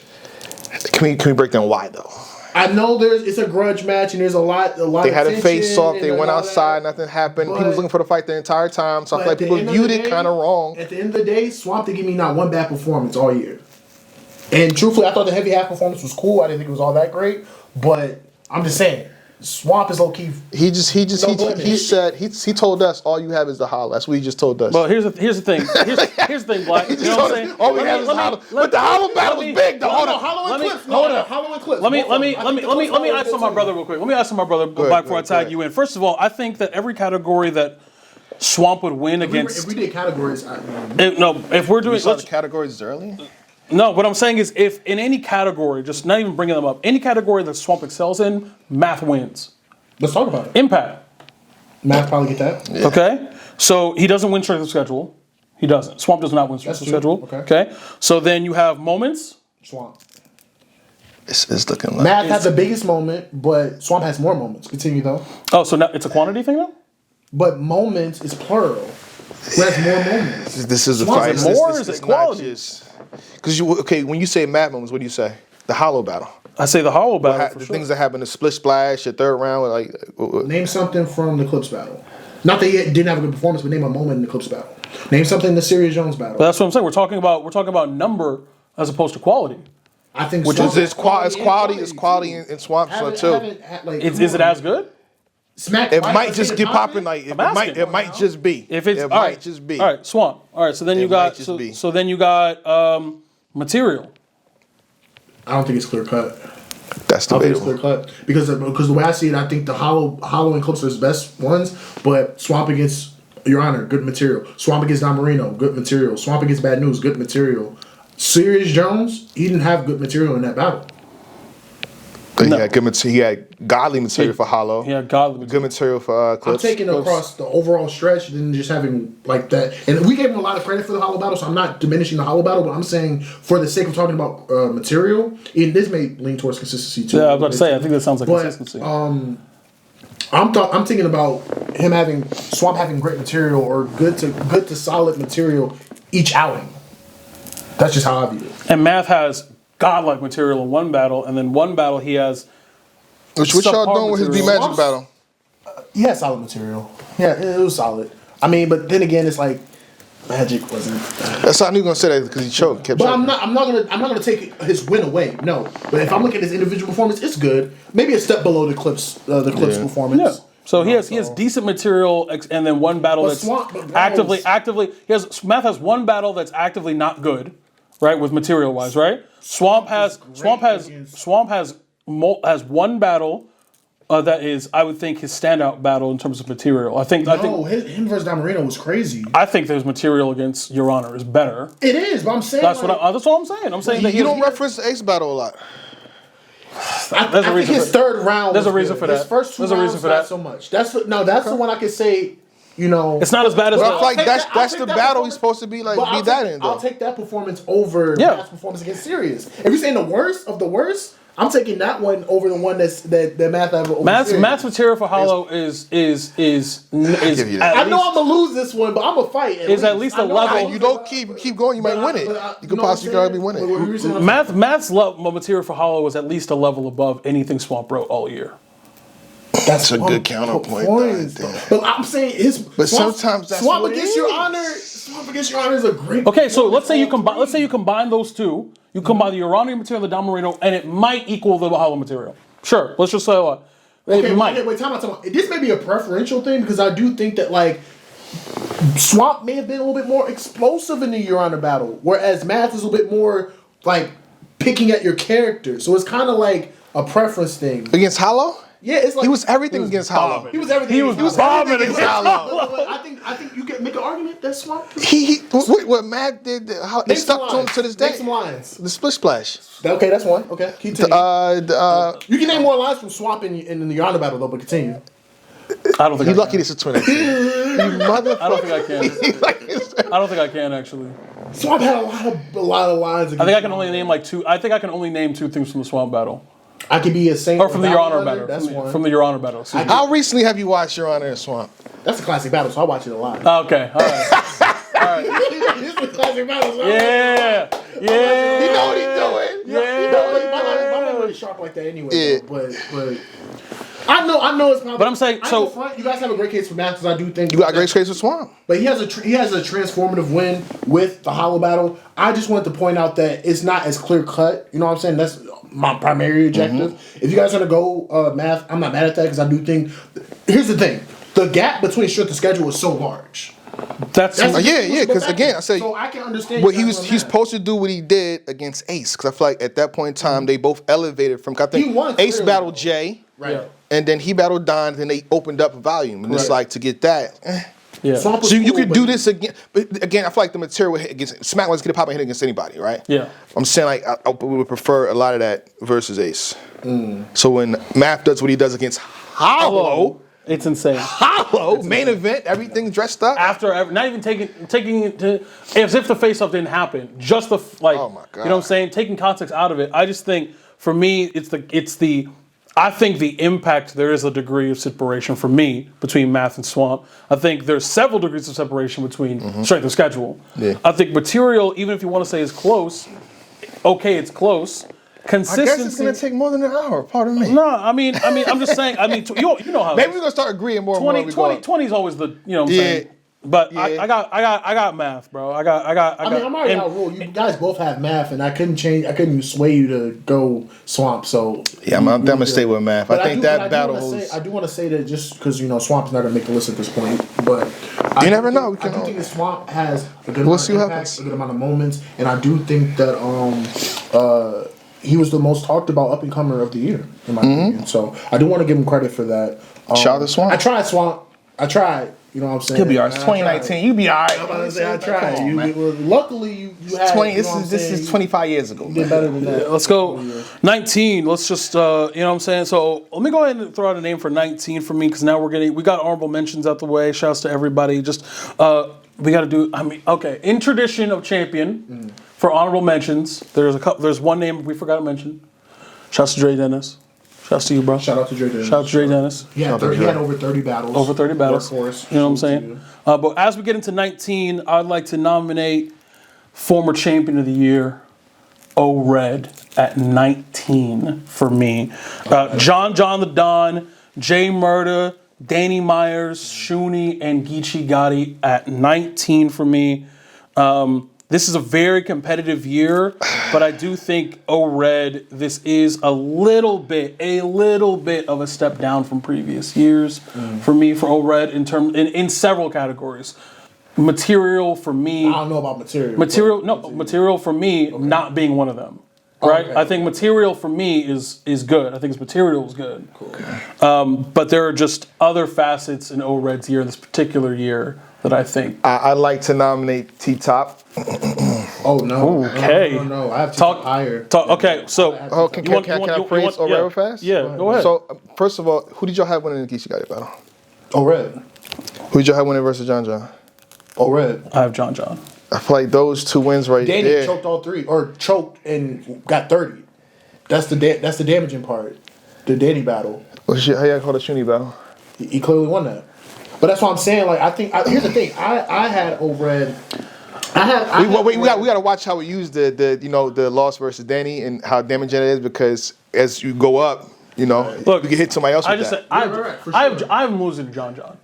Can we break down why though? I know it's a grudge match and there's a lot. They had a face off. They went all outside. that. Nothing happened. But- People was looking for the fight the entire time. So I feel But like at the people end of viewed the it day- kind of wrong. At the end of the day, Swamp didn't give me not one bad performance all year. And truthfully, I thought the heavy half performance was cool. I didn't think it was all that great. But I'm just saying, Swamp is low key. He told us all you have is the hollow. That's what he just told us. Well, here's the thing. Here's the thing, Black. You know what I'm saying? All we have is the hollow. But the hollow battle was big. though. Hold on. Hollow Let and me- Clips. hold on. Hollow and Clips. Let me Both of them. let me ask my brother real quick. Let me ask my brother ahead, back before I go tag ahead. you in. First of all, I think that every category that Swamp would win If against. we did categories, If we're doing, You saw the let's, categories early? no, what I'm saying is, if in any category, just not even bringing them up, any category that Swamp excels in, Math wins. let's talk about it. Impact. Matt probably get that. Okay, so he doesn't win strength of schedule. He doesn't. Swamp does not win strength of That's true. schedule. Okay. So then you have moments. Swamp. It's looking like. Matt had the biggest moment, but Swamp has more moments. Continue though. Oh, so now it's a quantity thing now. But moments is plural. Who has more moments? This is a Swamp fight. is more or is it quality? Because when you say Mad Moments, what do you say? The hollow battle. I say the hollow battle for The sure. things that happened, the split splash, the third round, Name something from the Clips battle. Not that he didn't have a good performance, but name a moment in the Clips battle. Name something in the Serious Jones battle. But that's what I'm saying. We're talking about number as opposed to quality. I think which Swamp is has quality in Swamp too. Is it as good? Smack It Fight might has just been get popping. popping. I'm asking. It might just be. If it's it all might right, just be. All right, Swamp. All right, so then you It got might just be. so then you got material. I don't think it's clear cut. That's I don't think it's debatable. clear cut because the way I see it, I think the hollow and Clips are his best ones. But Swamp against Your Honor, good material. Swamp against Don Marino, good material. Swamp against Bad News, good material. Serious Jones, he didn't have good material in that battle. He No. had good material. He had godly material for Hollow. Yeah, godly. Good material for I'm Clips. taking across the overall stretch than just having like that. And we gave him a lot of credit for the hollow battle, so I'm not diminishing the hollow battle, but I'm saying for the sake of talking about material, and this may lean towards consistency too. Yeah, I was about to say. I think that sounds like But, consistency. I'm thinking about him having Swamp having great material or good to solid material each outing. That's just how I view it. And Math has godlike material in one battle, and then one battle he has. What y'all subpar doing with his B material. Magic battle? He had solid material. Yeah, it was solid. I mean, but then again, it's like Magic wasn't. That's how I knew you were gonna say that because he choked. Kept But choking. I'm not gonna take his win away. No, but if I'm looking at his individual performance, it's good. Maybe a step below the Clips Yeah. performance. So he has decent material, and then one battle But that's Swamp- but actively. Math has one battle that's actively not good, right? With material wise, right? Swamp has one battle that is, I would think, his standout battle in terms of material. I think him versus Damarino was crazy. I think there's material against Your Honor is better. It is, but I'm saying That's what I'm saying. I'm saying that You don't reference the Ace battle a lot. I There's a think reason his for- third round. there's was a reason good. for that. His first two There's a rounds, reason for not that. so much. That's the one I could say. You know, It's not as bad as But I feel like take that's that- I'll that's take the that battle performance. he's supposed to be like but be that in though. I'll take that performance over Yeah. Matt's performance against Sirius. If you're saying the worst of the worst, I'm taking that one over the one that Matt have over Sirius. Matt's material for Hollow is give you that. I know I'm gonna lose this one, but I'm gonna fight. Is at least a I know level- I'm Nah, gonna you lose don't keep going, you might win it. You could possibly be winning. Math's material for Hollow was at least a level above anything Swamp wrote all year. That's a one good counterpoint. point, though. But I'm saying his. But sometimes that's Swamp what it against Your is. Honor. Swamp against Your Honor is a great. Okay, so let's say you performance. combine those two. You combine the Uranium material and the Damarino, and it might equal the Hollow material. Sure, let's just say what. It might. Wait, time out. This may be a preferential thing because I do think that like Swamp may have been a little bit more explosive in the Your Honor battle, whereas Math is a little bit more like picking at your character. So it's kind of like a preference thing. Against Hollow? Yeah, it's like He was everything against Hollow. He was everything. He was bombing against Hollow. But I think you can make an argument that Swamp. What Matt did, how it Name stuck some to him lines. to this day. Name some lines. The Split Splash. Okay, that's one. Okay, continue. You You can name more lines from Swamp in the Your Honor battle though, but continue. I don't think. lucky can. this is 2019. You motherfucker. I don't think I can. I don't think I can actually. Swamp had a lot of lines. I think I can only name like two. I think I can only name two things from the Swamp battle, I could be a saint or from the Your Honor Valor, battle. That's one. From the Your Honor battle. Excuse me. How recently have you watched Your Honor and Swamp? That's a classic battle, so I watch it a lot. Okay. All right. It's a classic battle. So Yeah. Yeah. You know what he's doing. Yeah. My memory is sharp like that anyway. Yeah. Though, but I know it's probably. But I'm saying, I so- ain't gonna front, you guys have a great case for Matt because I do think You got a great case with Swamp. But he has a transformative win with the Hollow battle. I just wanted to point out that it's not as clear cut. You know what I'm saying? That's my primary objective. If you guys want to go Math, I'm not mad at that because I do think. Here's the thing: the gap between strength and schedule is so large. That's Yeah, because again, I said So I can understand. what you he guys was on he's that. supposed to do what he did against Ace because I feel like at that point in time they both elevated from. I He think won Ace clearly, battled though. Jay, Right. and then he battled Don, and then they opened up volume, and it's Right. like to get that. Yeah. Swamp was So you cool, could but- do this again, but again, I feel like the material would hit against Smack was gonna pop and hit against anybody, right? Yeah. I'm saying like I would prefer a lot of that versus Ace. So when Math does what he does against Hollow, It's insane. main event, everything dressed up. Not even taking it to as if the face off didn't happen. Just the like. Oh my God. You know what I'm saying? Taking context out of it. I just think for me, it's the. I think the impact there is a degree of separation for me between Math and Swamp. I think there's several degrees of separation between strength and schedule. Yeah. I think material, even if you want to say is close, okay, it's close. I Consistency. guess it's gonna take more than an hour. Pardon me. No, I mean, I'm just saying. I mean, you know how. Maybe we're gonna start agreeing more. 20 is always the, you know what I'm Yeah. saying? But Yeah. I got Math, bro. I got. I mean, I'm already and- out rule. You guys both have Math, and I couldn't sway you to go Swamp. So Yeah, I'm gonna stay with Math. But I think that battle holds. I do want to say that just because Swamp's not gonna make the list at this point, but You never know. We I can do think that Swamp has a good We'll amount see of what impact, happens. a good amount of moments, and I do think that he was the most talked about up and comer of the year in my opinion. So I do want to give him credit for that. Shout out to Swamp. I tried Swamp. I tried. You know what I'm saying? He'll be alright. It's I tried. 2019. You be alright. I'm about to say I Come tried. on, man. Luckily, you had 20. you know what I'm This saying? is 25 years ago. You did better than that. Let's go 19. Let's just you know what I'm saying. So let me go ahead and throw out a name for 19 for me because now we got honorable mentions out the way. Shouts to everybody. Just we got to do. I mean, okay. In tradition of champion for honorable mentions, there's one name we forgot to mention. Shouts to Dre Dennis. Shouts to you, bro. Shout out to Dre Dennis. Shout out to Dre Dennis. He had over 30 battles. Over 30 battles. Workhorse. You know what I'm saying? But as we get into 19, I'd like to nominate former champion of the year, O-Red, at 19 for me. John the Don, Jay Murda, Danny Myers, Shuni, and Geechee Gotti at 19 for me. this is a very competitive year, but I do think O-Red, this is a little bit of a step down from previous years for me for O-Red in several categories. Material for me. I don't know about material. Material for me not being one of them. Right? Okay. I think material for me is good. I think his material is good. Cool. But there are just other facets in O-Red's year, this particular year, that I think. I'd like to nominate T-Top. Oh no. Okay. No. I have to talk higher. Okay, so. Oh, can I praise O-Red real fast? Yeah, go ahead. So, first of all, who did y'all have winning the Geechee Gotti battle? O-Red. Who did y'all have winning versus John John? O-Red. I have John. I feel like those two wins right Danny there. choked all three, or choked and got 30. That's the damaging part. The Danny battle. How y'all call the Shuni battle? He clearly won that. But that's what I'm saying. Like, I think here's the thing. I had O-Red. We got to watch how we use the loss versus Danny and how damaging it is, because as you go up, Look, you can hit somebody else. I with just that. said, Right, for sure. I have him losing to John.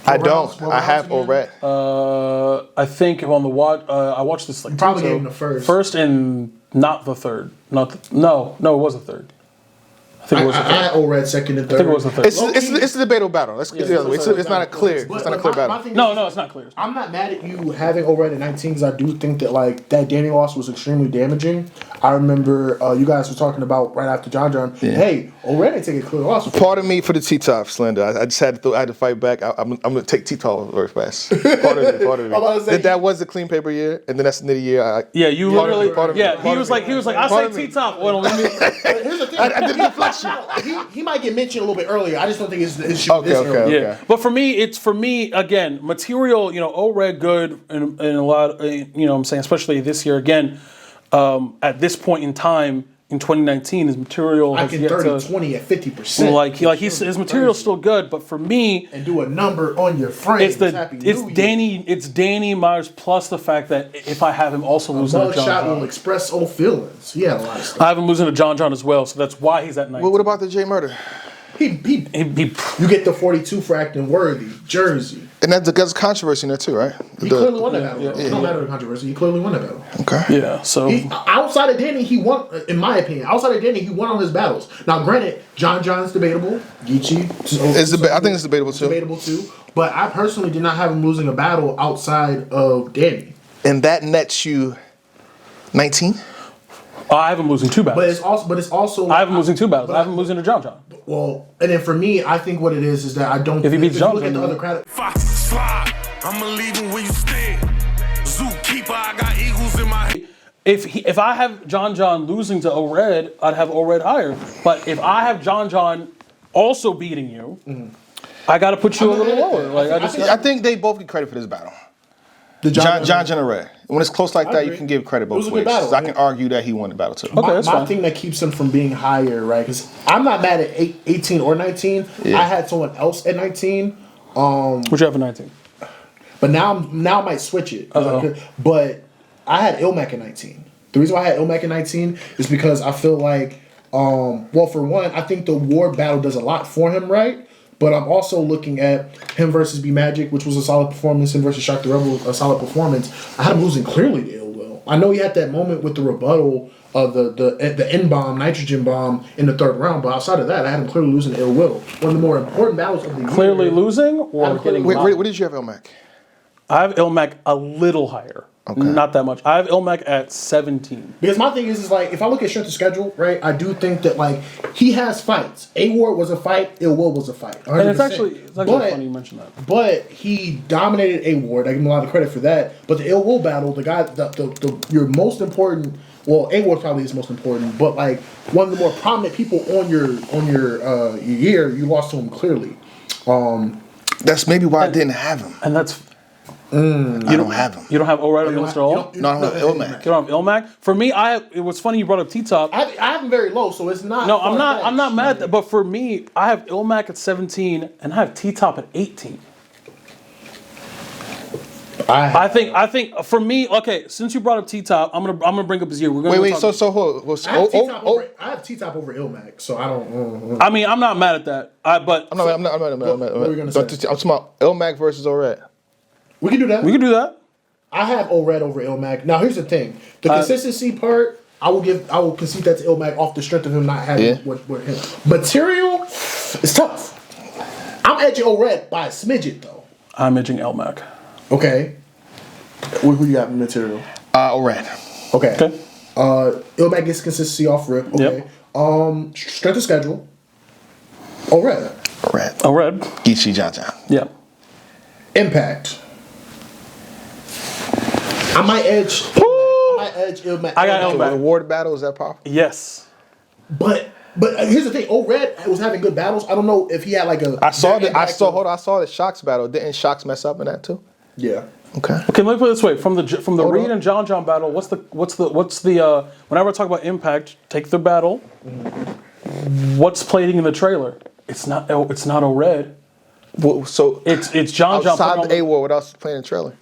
I don't. What I have rounds again? O-Red. I think on the watch, I watched this like Probably two gave ago. him the first. First and not the third. No, it was the third. I think it was the I third. had O-Red second and third. I think it was the third. It's a debatable battle. Let's get the other way. It's not a clear. But It's not a clear my battle. thing is, No, it's not clear. I'm not mad at you having O-Red at 19 because I do think that like that Danny loss was extremely damaging. I remember you guys were talking about right after John. Hey, O-Red ain't taking a clear loss. Pardon me for the T-Top, Slender. I just had to fight back. I'm going to take T-Top very fast. Pardon me. I'm about to say- That was the clean paper year, and then that's the nitty year. Yeah, you literally. pardon me, Yeah, he pardon was me. like, I Pardon say me. T-top. Well, let me. Here's the thing. I did the deflection. He might get mentioned a little bit earlier. I just don't think it should be this early. Yeah, but for me again, material. O-Red good and a lot. I'm saying, especially this year again. At this point in time in 2019, his material I has can yet 30-20 at 50%. his material's still good, but for me, and do a number on your frame. it's Danny Myers plus the fact that if I have him also losing to Mug John shot will John. express old feelings. He had a lot of stuff. I have him losing to John as well, so that's why he's at 19. Well, what about the Jay Murder? He He- you get the 42 for acting worthy. Jersey. And that's controversy in there too, right? He clearly won that battle. It don't matter the controversy. He clearly won that battle. Okay. yeah, so Outside of Danny, he won. In my opinion, outside of Danny, he won on his battles. Now, granted, John's debatable. Geechee, I think it's debatable too. Debatable too. But I personally did not have him losing a battle outside of Danny. And that nets you 19. I have him losing two battles. But it's also. I have him losing two battles. I have him losing to John. Well, and then for me, I think what it is that I don't. If he beats John, look at the then- other crowd. Slide, I'ma leave him where you stand. Zookeeper, I got eagles in my head. If I have John losing to O-Red, I'd have O-Red higher. But if I have John also beating you, I got to put you a little lower. Like I think they both get credit for this battle. The John and Red. When it's close like that, you agree. can give credit It was both a good ways. battle. 'Cause I can argue that he won the battle too. Okay, that's my fine. thing that keeps him from being higher, right? Because I'm not mad at 18 or 19. Yeah. I had someone else at 19. What you have at 19? But now I might switch it. But I had Ilmac at 19. The reason why I had Ilmac at 19 is because I feel like, well, for one, I think the Ward battle does a lot for him, right? But I'm also looking at him versus B Magic, which was a solid performance, him versus Shock the Rebel, a solid performance. I had him losing clearly to Ill Will. I know he had that moment with the rebuttal of the N-bomb, nitrogen bomb in the third round, but outside of that, I had him clearly losing to Ill Will. One of the more important battles of the year. Clearly losing or I'm clearly- getting Wait, knocked? what did you have, Elmac? I have Ilmac a little higher. Not that much. I have Ilmac at 17. Because my thing is like, if I look at strength of schedule, right, I do think that, like, he has fights. A-Ward was a fight, Ill Will was a fight. 100%. And it's actually funny you mention that. But he dominated A-Ward. I give him a lot of credit for that. But the Ill Will battle, the guy, your most important, well, A-Ward probably is most important, but, like, one of the more prominent people on your year, you lost to him clearly. That's maybe why I didn't have him. And that's... I don't have him. You don't have O-Red on the list at all? No, I don't have Ilmac. You don't have Ilmac? For me, it was funny you brought up T-Top. I have him very low, so it's not. No, I'm not far-fetched. mad at that. But for me, I have Ilmac at 17 and I have T-Top at 18. I think for me, okay, since you brought up T-Top, I'm gonna bring up his year. We're gonna Wait, talk- so hold on. I have T-Top over Ilmac, so I don't. I mean, I'm not mad at that. But I'm not. What were you gonna say? I'm talking about Ilmac versus O-Red. We can do that. we can do that. I have O-Red over Ilmac. Now here's the thing: the consistency part, I will concede that to Ilmac off the strength of him not having with him. Material is tough. I'm edging O-Red by a smidget though. I'm edging Ilmac. Okay. Who you got in material? Red. Okay. Okay. Ilmac gets consistency off rip. Okay. Yep. Strength of schedule. O-Red. Red. Oh, red. Geechee John John. Yeah. Impact. I might edge. Ilmac. I got Ilmac. The award battle, is that powerful? Yes. But here's the thing. O-Red was having good battles. I don't know if he had like a. I saw the Shocks battle. Didn't Shocks mess up in that too? Yeah. Okay. Okay, let me put it this way: from the Hold Reed on. and John battle, what's the whenever I talk about Impact, take the battle. What's plating in the trailer? It's not O-Red. Well, so It's John. outside the A-War, what else is playing in the trailer?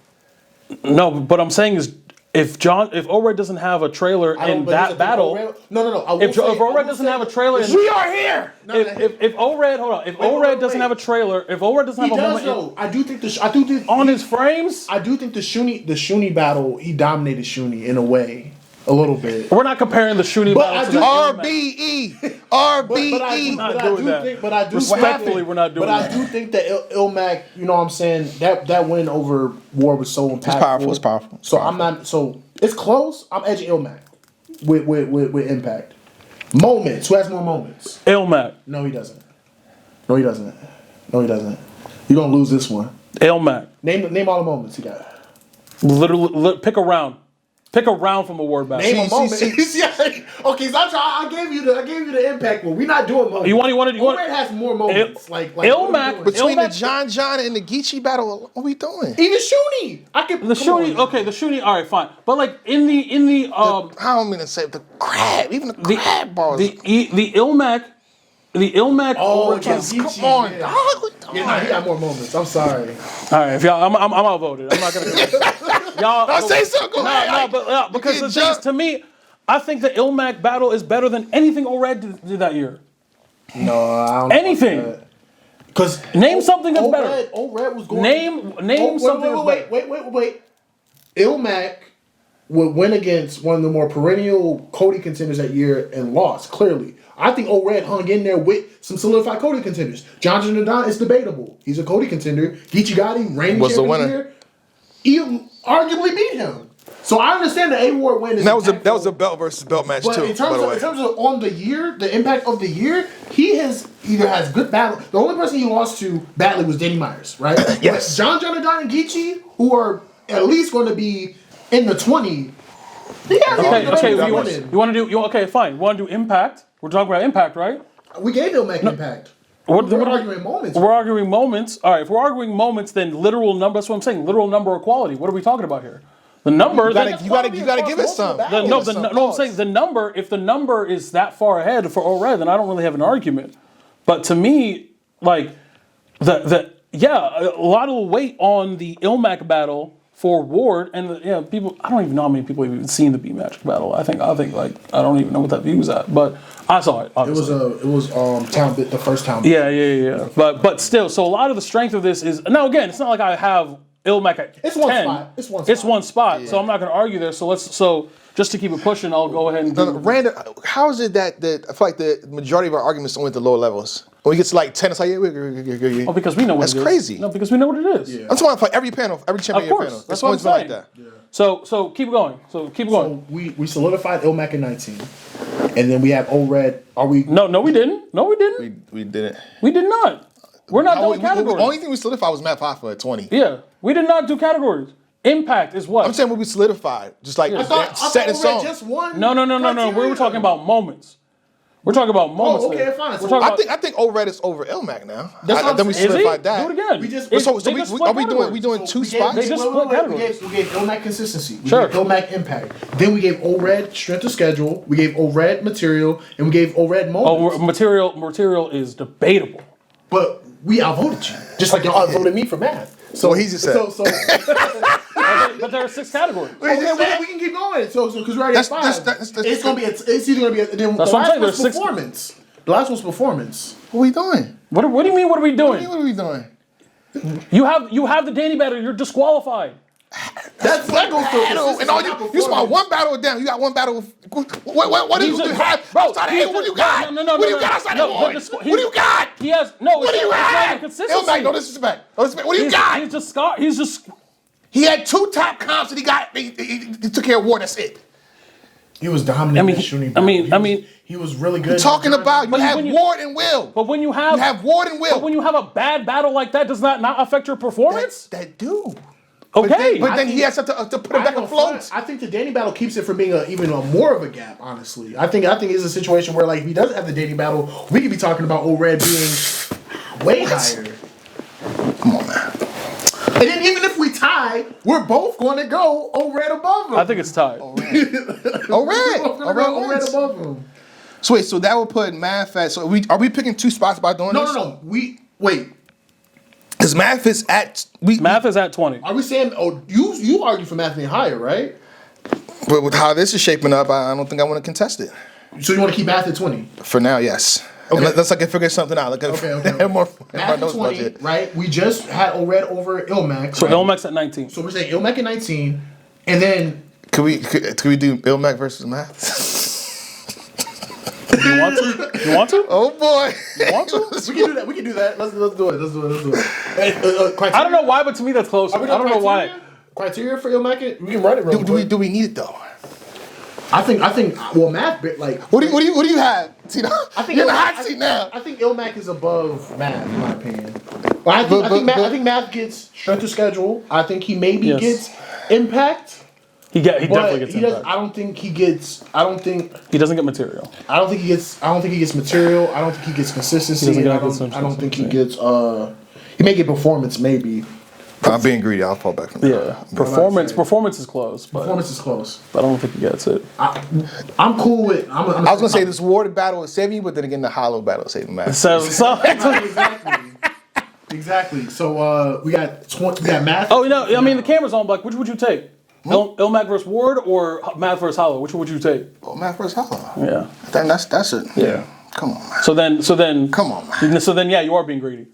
No, but I'm saying is if O-Red doesn't have a trailer in that battle, No. if O-Red doesn't have a trailer, We are here. if O-Red, hold on, if O-Red doesn't have a trailer, if O-Red doesn't He have a does moment though. I do think on his frames, I do think the Shuni battle, he dominated Shuni in a way, a little bit. we're not comparing the Shuni But battle I to do- the RBE. RBE. Not doing that. But I do Respectfully, we're not doing But I that. do think that Ilmac, you know what I'm saying, that win over War was so impactful. It's powerful. So I'm not. So it's close. I'm edging Ilmac with Impact. Moments. Who has more moments? Ilmac. No, he doesn't. No, he doesn't. You're gonna lose this one. Ilmac. Name all the moments he got. Literally, pick a round. Pick a round from award battle. Name a moment. Yeah. Okay, so I gave you the Impact one. We're not doing moments. You want? O-Red has more moments. Like what are we Ilmac- doing? Between the Ilmac- John and the Geechee battle, what are we doing? Even Shuni. I can The Shuni, okay, the Shuni, all right, fine. But like in the I don't mean to say the crab, even the crab balls. the Ilmac Oh, overtime. come on, yeah. dog. Yeah, nah, he got more moments. I'm sorry. All right, if y'all, I'm outvoted. I'm not gonna. Y'all, Don't say so. Go ahead. Because the You thing is, get to me, I think the Ilmac battle is better than anything O-Red did that year. No, I don't. Anything. Because Name something that's better. O-Red was going. Name something that's better. Wait. Ilmac would win against one of the more perennial Cody contenders that year and lost clearly. I think O-Red hung in there with some solidified Cody contenders. John Nadon is debatable. He's a Cody contender. Geechee Gotti, reigning Was the champion winner. here, he arguably beat him. So I understand the A-Ward win is that was impactful. a belt versus belt match But too. in terms of on the year, the impact of the year, he has either has good battle. The only person he lost to badly was Danny Myers, right? Yes. But John and Geechee, who are at least going to be in the 20. Okay. You want to do? Okay, fine. You want to do Impact? We're talking about Impact, right? We gave him impact. We're arguing moments. We're arguing moments. All right, if we're arguing moments, then literal number. That's what I'm saying. Literal number or quality. What are we talking about here? The number. You gotta give it some. I'm saying the number. If the number is that far ahead for O-Red, then I don't really have an argument. But to me, like a lot of weight on the Ilmac battle for Ward and people. I don't even know how many people have even seen the B-Magic battle. I think like I don't even know what that view was at, but I saw it. Obviously. It was town bit the first time. Yeah. But still, so a lot of the strength of this is now again. It's not like I have Ilmac at It's one 10. spot. It's one spot. So I'm not going to argue there. So just to keep it pushing, I'll go ahead and do. Random, how is it that I feel like the majority of our arguments are only at the lower levels? When we get to like 10, it's like, yeah, Oh, because we know what That's it is. crazy. No, because we know what it is. I'm talking about every panel, every Of champion course. panel. That's It's what I'm always been saying. like that. So keep going. So we solidified Ilmac in 19, and then we have O-Red. Are we? No, we didn't. No, we didn't. We didn't. We did not. We're not doing categories. The only thing we solidified was Matt Hoffa at 20. Yeah, we did not do categories. Impact is what? I'm saying what we solidified, just like I thought set in O-Red stone. just won. No. We were talking about moments. We're talking about moments. okay, there. fine. We're So talking I about, think O-Red is over Ilmac now. That's what Then we I'm saying. solidified is he? that. Do it again. We just- They So just we split categories. doing two We spots? They just split categories. We gave Ilmac consistency. We Sure. gave Ilmac impact. Then we gave O-Red strength of schedule. We gave O-Red material, and we gave O-Red moments. Material is debatable. But we outvoted you, just like y'all outvoted me for math. So Well, he just said. So But there are 6 categories. okay, we can keep going. So because we're already at That's- 5. that's- It's gonna be. It's either gonna be. Then That's the what I'm last saying, one's there's 6 performance. The last one's performance. What are we doing? What do you mean? What are we doing? What are we doing? You have the Danny battle. You're disqualified. That goes to battle, and all you spot one battle down. You got one battle. What do you have outside of him? What do you got? No, What do you got outside of Lloyd? What do you got? He has no. What do you It's not have? even consistency. Ilmac, no disrespect. No disrespect. What do you got? He's just Scott. He's just. He had 2 top comps that he got. He took care of Ward. That's it. He was dominant. He was really good. Talking about you have when you- Ward and Will. But when you have Ward and Will. But when you have a bad battle like that, does that not affect your performance? That do. Okay. But then he has to put it back afloat. I think the Danny battle keeps it from being even more of a gap. Honestly, I think it's a situation where like if he doesn't have the Danny battle, we could be talking about O-Red being way higher. Come on, man. And then even if we tie, we're both going to go O-Red above him. I think it's tied. All We're right. both going to go O-Red above him. So wait, so that would put Math at. So are we picking 2 spots by doing this? No. Wait. Because Math is at Math is at 20. Are we saying? Oh, you argue for Math being higher, right? But with how this is shaping up, I don't think I want to contest it. So you want to keep Math at 20? For now, yes. Okay. Unless I can figure something out. Like Okay. more Math at 20, right? We just had O-Red over Ilmac. So right? Ilmac's at 19. So we're saying Ilmac at 19, and then Could we do Ilmac versus Math? You want to? You want to? Oh boy. You want to? we can do that. Let's do it. Criteria? I don't know why, but to me that's close. I Are we don't know why. Criteria for Ilmac? We can run it real quick. Do we need it though? I think. Well, Math like. What do you have, Tino? I think You're in the Ilmac- hot seat now. I think Ilmac is above Math in my opinion. But I think Math gets strength of schedule. I think he maybe Yes. gets impact. He definitely But gets he does. impact. I don't think he gets. I don't think doesn't get material. he gets material. I don't think he gets consistency. He doesn't and get I don't think he gets. He may get performance maybe. I'm being greedy. I'll fall back from that. Yeah. Performance is close, but Performance is close. I don't think he gets it. I'm cool with. I was gonna say this Ward battle is saving you, but then again the Hollow battle is saving Math. So Exactly. So we got Math. oh, I mean the camera's on. Like, which would you take? Ilmac versus Ward or Math versus Hollow? Which one would you take? Oh, Math versus Hollow. Yeah. That's it. Yeah. Come on, man. So then. Come on, man. So then, yeah, you are being greedy.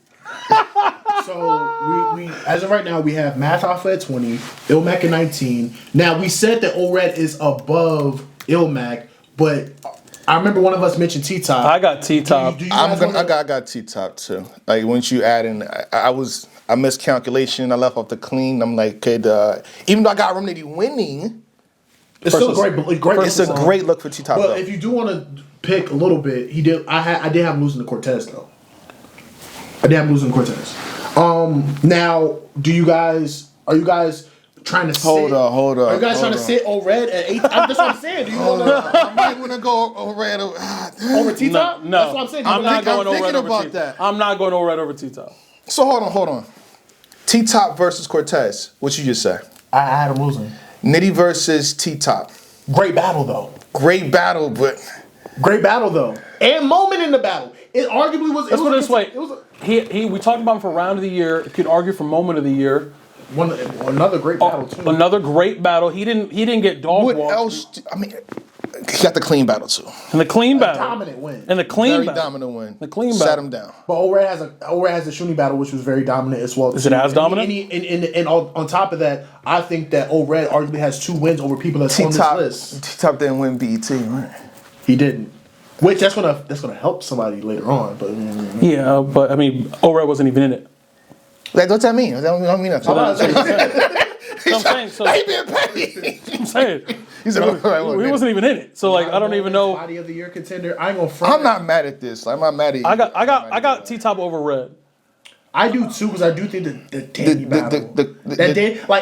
So we as of right now we have Math Alpha at 20, Ilmac at 19. Now we said that O-Red is above Ilmac, but I remember one of us mentioned T-Top. I got T-Top. Do you guys I wanna- got T-Top too. Like once you add in, I miscalculation. I left off the clean. I'm like, okay, even though I got Remedy winning, It's still great. it's a great look for T-Top. But though. if you do want to pick a little bit, I did have him losing to Cortez though. I did have him losing to Cortez. Now, are you guys trying to Hold sit? on. Are you guys trying to sit O-Red at 8? That's what I'm saying. Do you want to I might want to go over over T-Top? No, That's what I'm saying. Do you I'm wanna not pick- going I'm over thinking over about T-Top. that. I'm not going over over T-Top. So hold on. T-Top versus Cortez. What you just say? I had him losing. Nitty versus T-Top. Great battle though. Great battle, but And moment in the battle. It arguably was. Let's put it this way. It was We talked about him for round of the year. You could argue for moment of the year. another great battle too. Another great battle. He didn't get dog what walked. else? He got the clean battle too. And the clean battle. Dominant win. And the clean Very battle. dominant win. The clean Sat battle. him down. But O-Red has a Shuni battle, which was very dominant as well. Is it as dominant? And on top of that, I think that O-Red arguably has 2 wins over people that's on this list. T-Top didn't win BET, right? He didn't. Which that's gonna help somebody later on. But Yeah, but I mean, O-Red wasn't even in it. Like, what's that mean? That don't mean nothing. I'm saying, so He being petty. I'm saying. He said, He wasn't even in it. So like I don't even know. Body of the year contender. I ain't gonna front. I'm not mad at this. Like, I'm not mad at you. I got T-Top over Red. I do too because I do think that the Danny battle.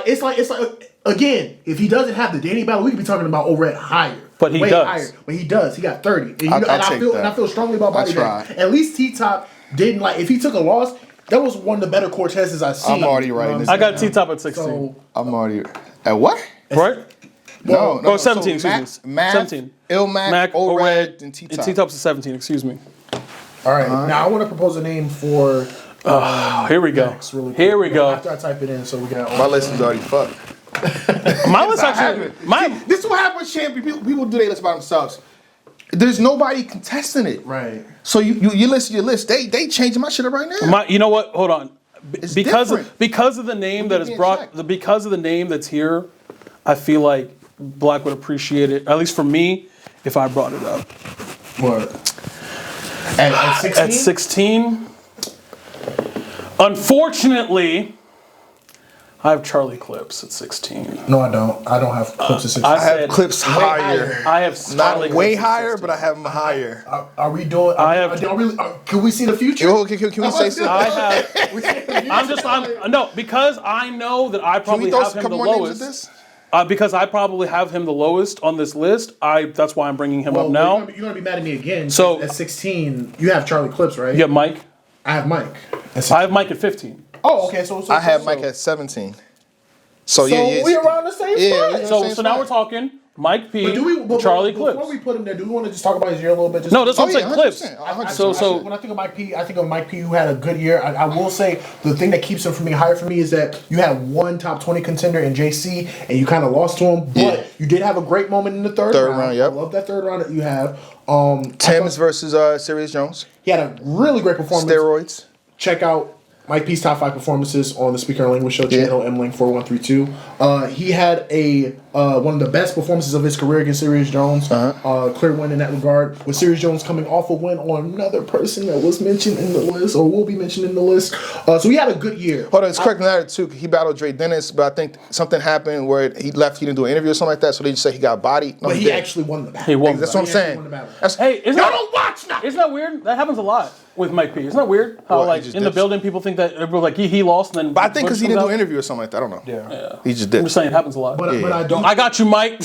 It's like again, if he doesn't have the Danny battle, we could be talking about O-Red higher. But he way does. higher. But he does. He got 30. And, I'll take that. I feel strongly about I body try. that. At least T-Top didn't if he took a loss, that was one of the better Cortezes I've seen. I'm already writing this. I got T-Top at 16. So I'm already at what? Right? No, Oh, 17, excuse me. Math, 17. Ilmac, Mac, O-Red, and T-Top. And T-Top's at 17, excuse me. all right. Now I want to propose a name for Here we go. Max really quick. Here we go. After I type it in, so we got My list is already fucked. My list actually. This is what happens with champion. People do their list by themselves. There's nobody contesting it. right. So you list your list. They changing my shit up right now. You know what? Hold on. It's because different. because of the name that is being brought, checked. because of the name that's here, I feel like Black would appreciate it, at least for me, if I brought it up. What? At 16? At 16, unfortunately, I have Charlie Clips at 16. No, I don't. I don't have clips of 16. I I have said- Clips higher. I have Not Charlie way Clips at higher, 16. but I have them higher. Are we doing? I have- Can we see the future? Yo, can we say something? I have. No, because I know that I Can we probably throw have a him the couple more names at lowest. this? Because I probably have him the lowest on this list. That's why I'm bringing him Well, up now. You're gonna be mad at me again. So- at 16, you have Charlie Clips, right? Yeah, Mike. I have Mike. I have Mike at 15. Oh, okay. So I have Mike at 17. So yeah, we around the same Yeah, spot. yeah. So now we're talking Mike P, But do we, Charlie before Clips. we put him there, do we want to just talk about his year a little bit? Just No, that's what I'm Oh, saying. yeah, Clips. 100%. When I think of Mike P, I think of Mike P who had a good year. I will say the thing that keeps him from being higher for me is that you had one top 20 contender in JC and you kind of lost to him, but Yeah. you did have a great moment in the third round. Yep. I love that third round that you have. Tim's versus Sirius Jones. He had a really great performance. Steroids. Check out Mike P's top 5 performances on the Speaker and Language Show channel, MLink4132. He had one of the best performances of his career against Sirius Jones. Clear win in that regard. With Sirius Jones coming off a win on another person that was mentioned in the list or will be mentioned in the list. So he had a good year. Hold on, it's correct that too. He battled Dre Dennis, but I think something happened where he left. He didn't do an interview or something like that. So they just say he got bodied. No, But he didn't. actually won the battle. He won. That's what I'm He actually saying. won the battle. That's, Hey, isn't y'all that- don't watch now. Isn't that weird? That happens a lot with Mike P. Isn't that weird? How What, he like just in the dips? building people think that everyone like he lost and then. But I think because he didn't do an comes out. interview or something like that. I don't know. Yeah. He just I'm did. just saying it happens a lot. But I do. I got you, Mike.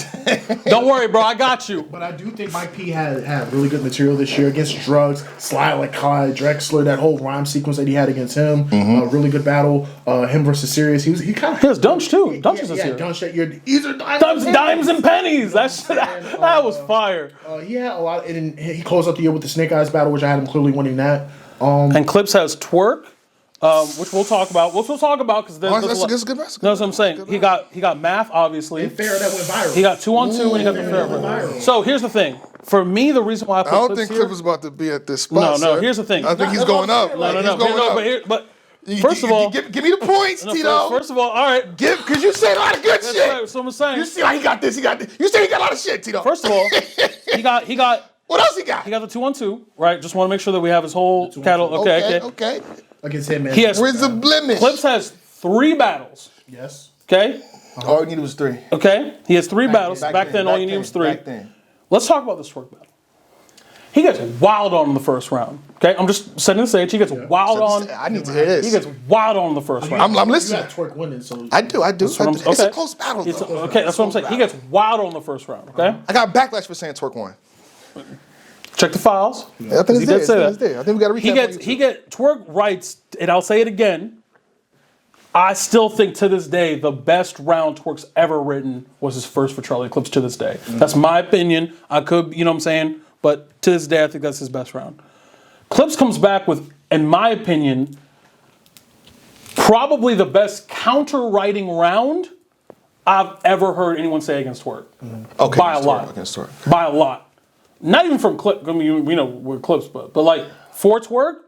Don't worry, bro. I got you. But I do think Mike P had really good material this year against Drugs, Sly like Clyde Drexler, that whole rhyme sequence that he had against him. Really good battle. Him versus Sirius. He kind of He has Dunch too. Dunch is this year. Dunch that year. These are Dimes and pennies. That was fire. He had a lot, and he closed out the year with the Snake Eyes battle, which I had him clearly winning that. And Clips has Twerk, which we'll talk about. We'll talk about because there's. Oh, that's a lot- a good basketball. No, that's what I'm saying. He got Math obviously. And Fair that went viral. He got 2-on-2 and he got the fair. viral. So here's the thing. For me, the reason why I put I don't Clips think here. Clip was about to be at this spot. No, sir. here's the thing. I think he's going up. No, He's going up. But first of all, give me the points, no, Tito. first of all, all right. Because you said a lot of good That's shit. right, so I'm saying. You see how he got this, he got this. You say he got a lot of shit, Tito. First of all, he got what else he got? the 2-on-2, right? Just want to make sure that we have his whole catalog. Okay. Against him, man. He has Where's the blemish? Clips has 3 battles. Yes. Okay. All you needed was 3. Okay. He has 3 battles. Back then, all you needed was 3. Back then. Let's talk about this Twerk battle. He gets wild on in the first round. Okay, I'm just setting the stage. He gets wild on. I need to hear this. He gets wild on in the first round. I'm You listening. got Twerk winning, so I do. That's what I'm- It's a close battle, It's- though. okay, that's what I'm saying. He gets wild on the first round. Okay, I got backlash for saying Twerk won. check the files. Yeah, I think He it's did there. say It's that. there. I think we got to recap. He get Twerk writes, and I'll say it again. I still think to this day the best round Twerk's ever written was his first for Charlie Clips to this day. That's my opinion. I could, you know what I'm saying? But to this day, I think that's his best round. Clips comes back with, in my opinion, probably the best counter-writing round I've ever heard anyone say against Twerk. Okay, By a against lot. Twerk, against Twerk. By a lot. Not even from Clip. I mean, we know we're Clips, but like for Twerk,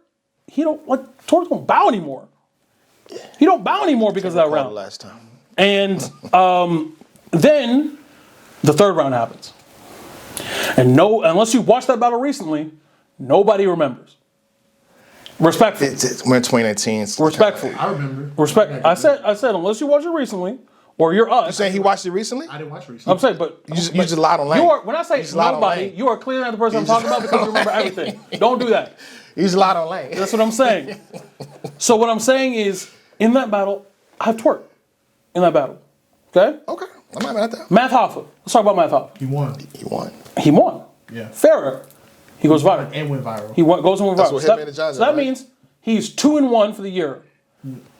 Twerk don't bow anymore. He don't bow anymore because of that round. Last time. And then the third round happens. And unless you watched that battle recently, nobody remembers. Respectfully. We're in 2019. Respectfully. I remember. I said unless you watched it recently, or you're us. You saying he watched it recently? I didn't watch recently. I'm saying, but You just lied on Lane. when I say You just lied on nobody, Lane. you are clearly not the person I'm talking about because you remember everything. Don't do that. You just lied on Lane. That's what I'm saying. So what I'm saying is, in that battle, I have Twerk. In that battle. Okay? Okay. I'm not mad at that. Math Hoffa. Let's talk about Math Hoffa. He won. He won. He won. Yeah. Fairer. He goes viral. And went viral. He goes and went That's viral. what So Hitman and John so that did, right? means he's 2-1 for the year.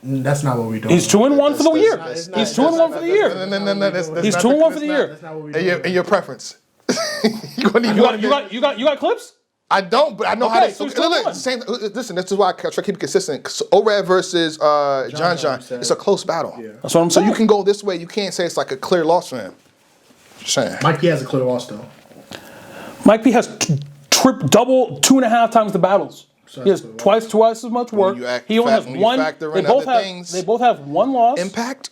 That's not what we do. He's 2-1 for the year. that's not- He's 2-1 for the year. No. He's 2-1 for the year. That's not what we do. In your preference. You You got clips? I don't, but I know Okay, how they. so he's Look, still same, listen, this is why I try to keep it consistent. ORAD versus John, said. it's a close battle. Yeah. That's what I'm So saying. you can go this way. You can't say it's like a clear loss for him. Just saying. Mike P has a clear loss though. Mike P has double 2.5 times the battles. He has twice as much work. He only has when you one. factor They in both other have. things- They both have one loss. Impact.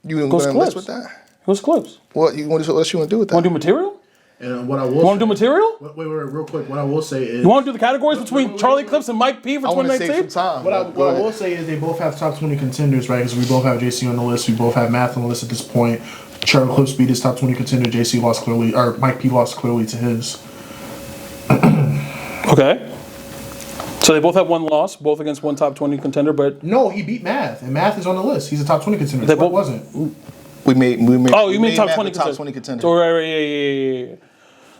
You Goes gonna list Clips. with that? Who's Clips? What you want to do with that? Want to do material? And what I will You want to do material? wait, real quick. What I will say is You want to do the categories between Charlie Clips and Mike P for I want to save 2019? some time. What I Go ahead. will say is they both have top 20 contenders, right? Because we both have JC on the list. We both have Math on the list at this point. Charlie Clips beat his top 20 contender. JC lost clearly, or Mike P lost clearly to his. Okay. So they both have one loss, both against one top 20 contender, but No, he beat Math, and Math is on the list. He's a top 20 contender. They What both- wasn't? We made. oh, you mean made top Matt 20 the top contender? 20 contender. So, right, yeah.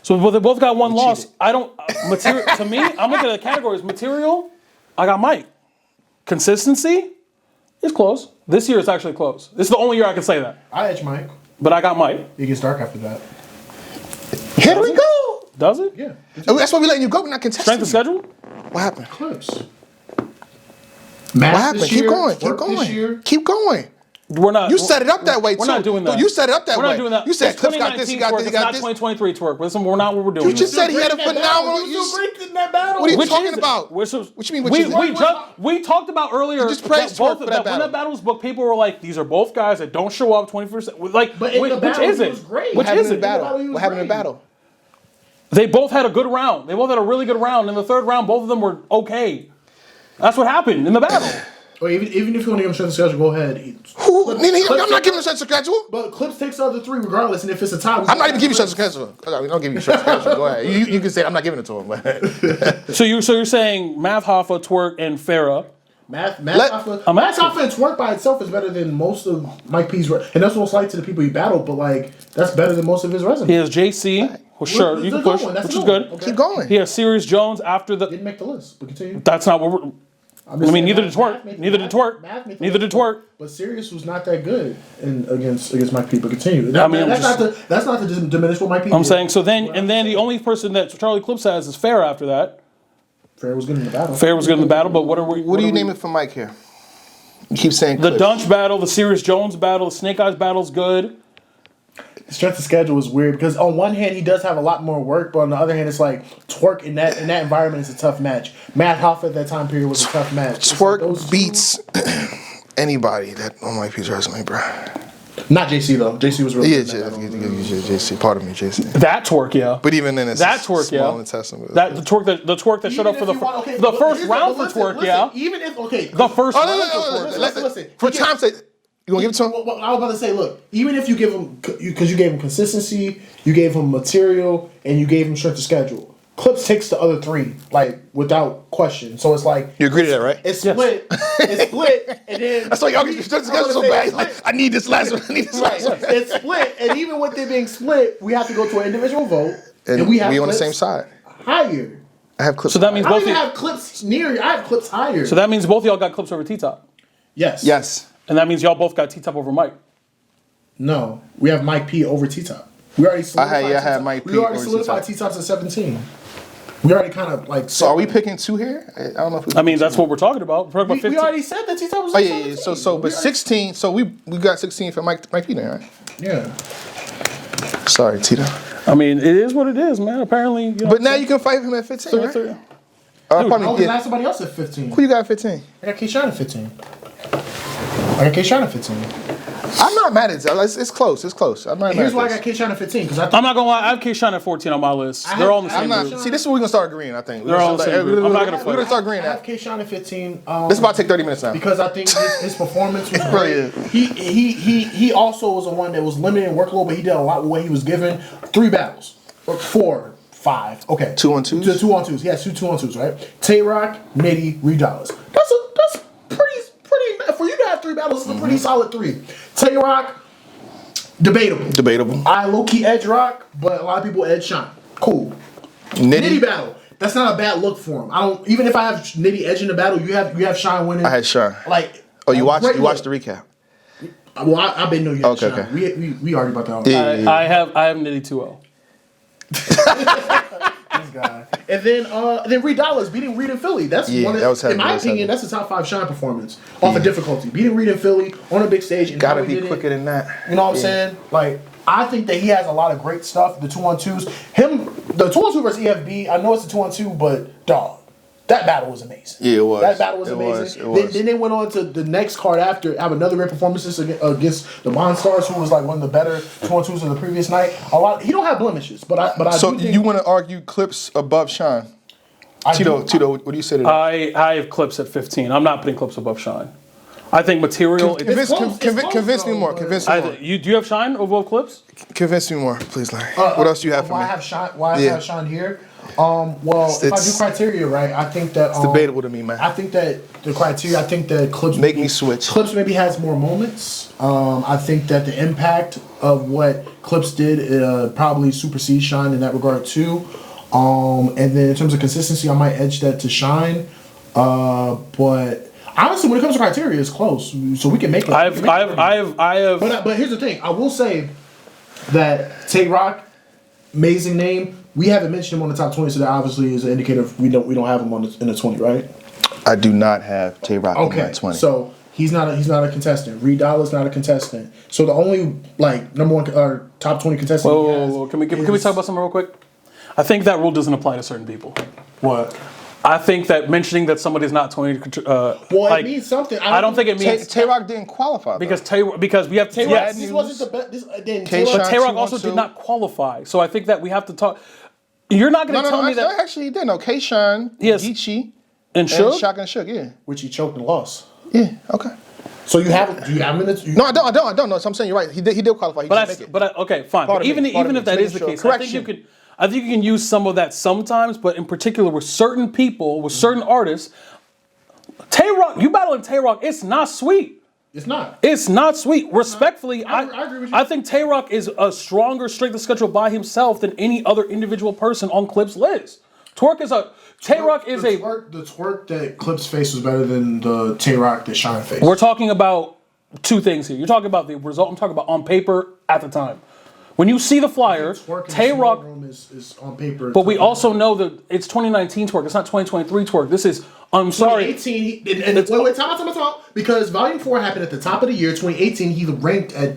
So they both got one loss. cheated. I don't material to me. I'm looking at the categories. Material, I got Mike. Consistency, it's close. This year it's actually close. This is the only year I can say that. I edge Mike. But I got Mike. It gets dark after that. Here we go. Does it? Yeah. That's why we letting you go. We're not contesting. Strength of schedule? What happened? Clips. What Math happened? this Keep year, going. Keep work this year. going. Keep going. We're not. You set it up that way too. We're not doing that. Dude, you set it up that We're way. not doing that. You said It's Clips got this. He got this. He It's not got this. 2023 twerk. Listen, we're not what we're doing. You just said he had a phenomenal. You You, still great in that battle. what are you Which talking is it? about? What you mean? Which we, is it? we talked about earlier just praised that Twerk for that when battle. that battle was booked, people were like, "These are both guys that don't show up 21st." Like, But in which the battle, is he it? was great. Which What happened is in the it? battle? he was What happened in the great. battle? They both had a good round. They both had a really good round. In the third round, both of them were okay. That's what happened in the battle. Or even if you want to give him a strength of schedule, go ahead. I'm not giving him such a schedule. But Clips takes the other three regardless, and if it's a tie, I'm not even giving you such a schedule. Don't give you such a schedule. Go ahead. You can say I'm not giving it to him. But So you're saying Math Hoffa, Twerk, and Farah. Math Let- offense work by itself is better than most of Mike P's, and that's no slight to the people he battled, but like that's better than most of his resume. He has JC. Well, sure, you can push, That's which a is good one. good. Okay. keep going. He has Sirius Jones after the. Didn't make the list, but continue. That's not what we're. I'm just I mean, saying neither Math- did Twerk. Math made- Neither did Twerk. Math made the Neither list, did Twerk. But Sirius was not that good against Mike P. But continue. I mean, that's not to just diminish what Mike P. I'm did. saying so. Then the only person that Charlie Clips has is Farah after that. Fair was good in the battle. Farah was good in the battle, but what are we? What are you we- naming for Mike here? You keep saying The Clips. Dunch battle, the Sirius Jones battle, the Snake Eyes battle's good. Strength of schedule is weird because on one hand he does have a lot more work, but on the other hand it's like Twerk in that environment is a tough match. Matt Hoffa at that time period was a tough match. It's like those Twerk two- beats anybody that on Mike P's resume, bro. Not JC though. JC was really Yeah, good in that battle. JC. Pardon me, JC. That Twerk, yeah. But even then, it's That Twerk, small yeah. intestine. That the twerk that showed up for the first round for Twerk, yeah. Even if The first Oh, round no, for Twerk. listen. For time's sake, you gonna give it to him? Well, I was about to say, look, even if you give him, because you gave him consistency, you gave him material, and you gave him strength of schedule. Clips takes the other three, like, without question. So it's like... You agree to that, right? It's Yes. split. It's split, and then... That's why y'all get your strength together so bad. Like, I need this last one. I need this Right. last one. It's split, and even with it being split, we have to go to an individual vote, and we have on the Clips same side. higher. I have Clips. So that means I both. don't even of have Clips near. I have Clips higher. So that means both of y'all got Clips over T-Top, yes. Yes. and that means y'all both got T-Top over Mike. No, we have Mike P over T-Top. We already solidified I had T-Top. Mike P We already over solidified T-Top. T-Tops at 17. We already kind of like. So are we picking two here? I don't know if we. I mean, that's what we're talking about. We're talking about We 15. already said that T-Top was. Oh at yeah, yeah. 17. So but We already- 16. So we got 16 for Mike P then, right? Yeah. Sorry, Tito. I mean, it is what it is, man. Apparently, you know. But now you can fight him at 15, So- right? so- Pardon I me, was yeah. asked somebody else at 15. Who you got at 15? I got K-Shine at 15. I got K-Shine at 15. I'm not mad at that. It's close. It's close. I'm not mad Here's at why I this. got K-Shine at 15 because I I'm not gonna lie. I have K-Shine at 14 on my list. They're all in the same I'm not. group. See, this is where we're gonna start agreeing. I think They're all in the same group. I'm not gonna We're fight. gonna start agreeing. I have That K-Shine at 15. this is about to take 30 minutes now. Because I think his performance was Really great. He also was the one that was limited in workload, but he did a lot with what he was given. 3 battles. Or 4, 5. Okay. 2-on-2s? The 2-on-2s. Yeah, 2-on-2s, right? Tay-Rock, Nitty, Reed Dollars. That's pretty for you to have 3 battles, it's a pretty solid 3. Tay-Rock, debatable. Debatable. I low-key edge Rock, but a lot of people edge Shine. Cool. Nitty battle. That's not a bad look for him. I don't even if I have Nitty edge in the battle, you have Shine winning. I had Sean. Like, Oh, you watched great the look. recap. Well, I've been knowing you. Okay, Shine. okay. We argued about that. Yeah. I have Nitty 2-0. This guy. And then Reed Dollars beating Reed in Philly. That's Yeah, one of, that was heavy, in my that was opinion, heavy. that's a top 5 Shine performance off of difficulty. Beating Reed in Philly on a big stage. And Gotta how he be did quicker it, than that. You know what I'm saying? Like, I think that he has a lot of great stuff. The 2-on-2s. The 2-on-2 versus EFB, I know it's a 2-on-2, but dog. That battle was amazing. Yeah, it was. That battle was It amazing. was. Then they went on to the next card after, have another great performances against the Monstars, who was like one of the better 2-on-2s of the previous night. He don't have blemishes, but I So do think you want to argue Clips above Shine? Tito, what do you say to that? I have Clips at 15. I'm not putting Clips above Shine. I think material. Convince close, me though, more. but- Convince me more. do you have Shine above Clips? Convince me more, please, Larry. What else do you have for why me? I Yeah. have Sean here? Well, if I do It's- criteria right, I think that It's debatable to me, man. I think that the criteria. I think that Clips Make me switch. Clips maybe has more moments. I think that the impact of what Clips did probably supersedes Shine in that regard too. And then in terms of consistency, I might edge that to Shine. But honestly, when it comes to criteria, it's close, so we can make it. I have. But here's the thing. I will say that Tay Rock, amazing name. We haven't mentioned him on the top 20, so that obviously is an indicator of we don't have him in the 20, right? I do not have Tay Rock in my 20. So he's not a contestant. Reed Dollars not a contestant. So the only number one or top 20 contestant. Whoa. Can we talk about something real quick? I think that rule doesn't apply to certain people. What? I think that mentioning that somebody's not 20. It means something. I don't think it means Tay Rock didn't qualify because we have Tay Rock. yes, This wasn't the best. but Tay Rock also did not qualify. So I think that we have to talk. You're not going to tell me that. Actually, he did. No, K-Shine, Yes. Geechee, And and Suge? Shock and Shook, yeah. which he choked and lost. Yeah, okay. So do you have minutes? No, I don't know. So I'm saying you're right. He did qualify. He didn't make it. Okay, fine. But Pardon me, even pardon if me. that Just is the making case, sure. I think you can use some of that sometimes, but in particular with certain people, with certain artists, Tay Rock, you battling Tay Rock, it's not sweet. It's not. It's not sweet. Respectfully, I agree with you. I think Tay Rock is a stronger strength of schedule by himself than any other individual person on Clips list. Tay Rock is the twerk that Clips face was better than the Tay Rock that Shine faced. We're talking about two things here. You're talking about the result. I'm talking about on paper at the time. When you see the flyer, Tay Rock. Is on paper. But we also know that it's 2019 twerk. It's not 2023 twerk. This is. I'm sorry. 2018. Wait, time. Because Volume 4 happened at the top of the year. 2018, he ranked at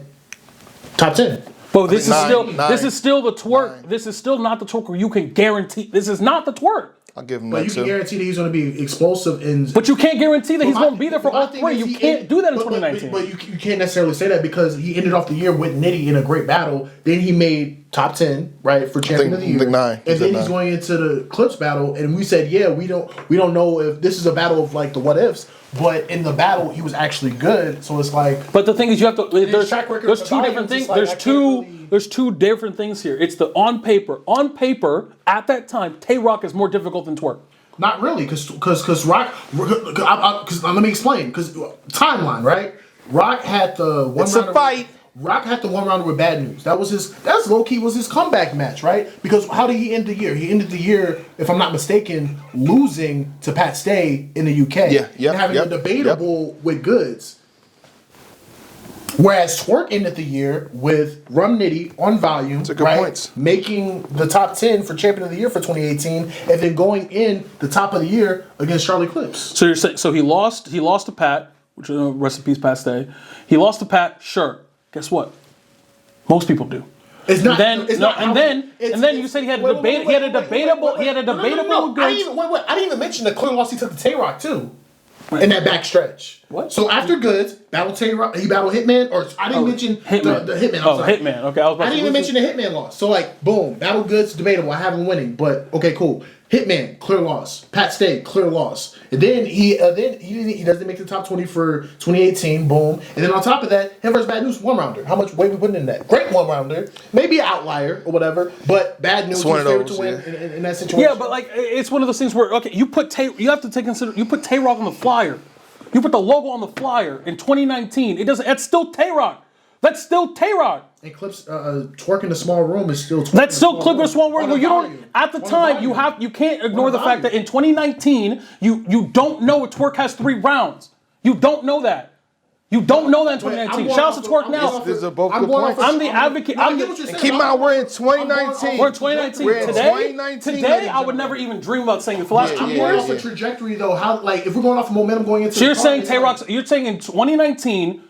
top 10. But this is nine, still. nine, This is still the twerk. 9. This is still not the twerk where you can guarantee. This is not the twerk. I'll give him But that you can too. guarantee that he's going to be explosive in. But you can't guarantee that he's going to be there for my all thing three. is You he can't ended- do that in but- 2019. But you can't necessarily say that because he ended off the year with Nitty in a great battle. Then he made top 10, right, for champion of the year. think 9. And He's then at he's 9. going into the Clips battle, and we said, yeah, we don't know if this is a battle of like the what ifs. But in the battle, he was actually good. So it's like. But the thing is, you have to. There's track record there's of two the different volumes, things. it's like, I can't There's two different things here. It's the on paper. On paper, at that time, Tay Rock is more difficult than twerk. Not really, because Rock. Because let me explain. Because timeline, right? Rock had the one. It's a rounder- fight. Rock had the one rounder with Bad News. That's low key was his comeback match, right? Because how did he end the year? He ended the year, if I'm not mistaken, losing to Pat Stay in the UK. Yeah, and having a debatable with Goods. Whereas Twerk ended the year with Rum Nitty on Volume, That's a good right? points. Making the top 10 for Champion of the Year for 2018, and then going in the top of the year against Charlie Clips. So you're saying he lost to Pat, which rest in peace, Pat Stay. He lost to Pat. Sure. Guess what? Most people do. It's not. And then you said he had a debate. He had a debatable. No. I didn't even mention the clear loss he took to Tay Rock too. In that back stretch. What? So after Goods, battled Tay Rock, he battled Hitman, or I didn't mention Hitman. the Hitman. I'm Oh, sorry. Hitman. Okay, I was about I to didn't even mention the Hitman loss. So like, boom, battle Goods, debatable. I have him winning, but okay, cool. Hitman, clear loss. Pat Stay, clear loss. And then he doesn't make the top 20 for 2018. Boom. And then on top of that, him versus Bad News, one rounder. How much weight we putting in that? Great one rounder. Maybe an outlier or whatever, but Bad News It's one was of favorite those, to win in that situation. Yeah, but like it's one of those things where you have to you put Tay Rock on the flyer. You put the logo on the flyer in 2019. That's still Tay Rock. That's still Tay Rock. And Clips twerk in the small room is still. That's still Clip in Small World. On Where the you volume. don't. At the On the time, volume. you can't ignore On the the fact that volume. in 2019 you don't know if Twerk has 3 rounds. You don't know that. You don't know that in 2019. Shout out to Twerk now. These are both good points. I'm the advocate. I'm the. And keep in mind, we're in 2019. We're in 2019. We're in Today, 2019, today ladies I would and never even dream about saying it. For the last 2 I'm years. going off a trajectory though. How if we're going off of momentum going into. So you're the saying card, Tay it's Rock's? You're saying in 2019,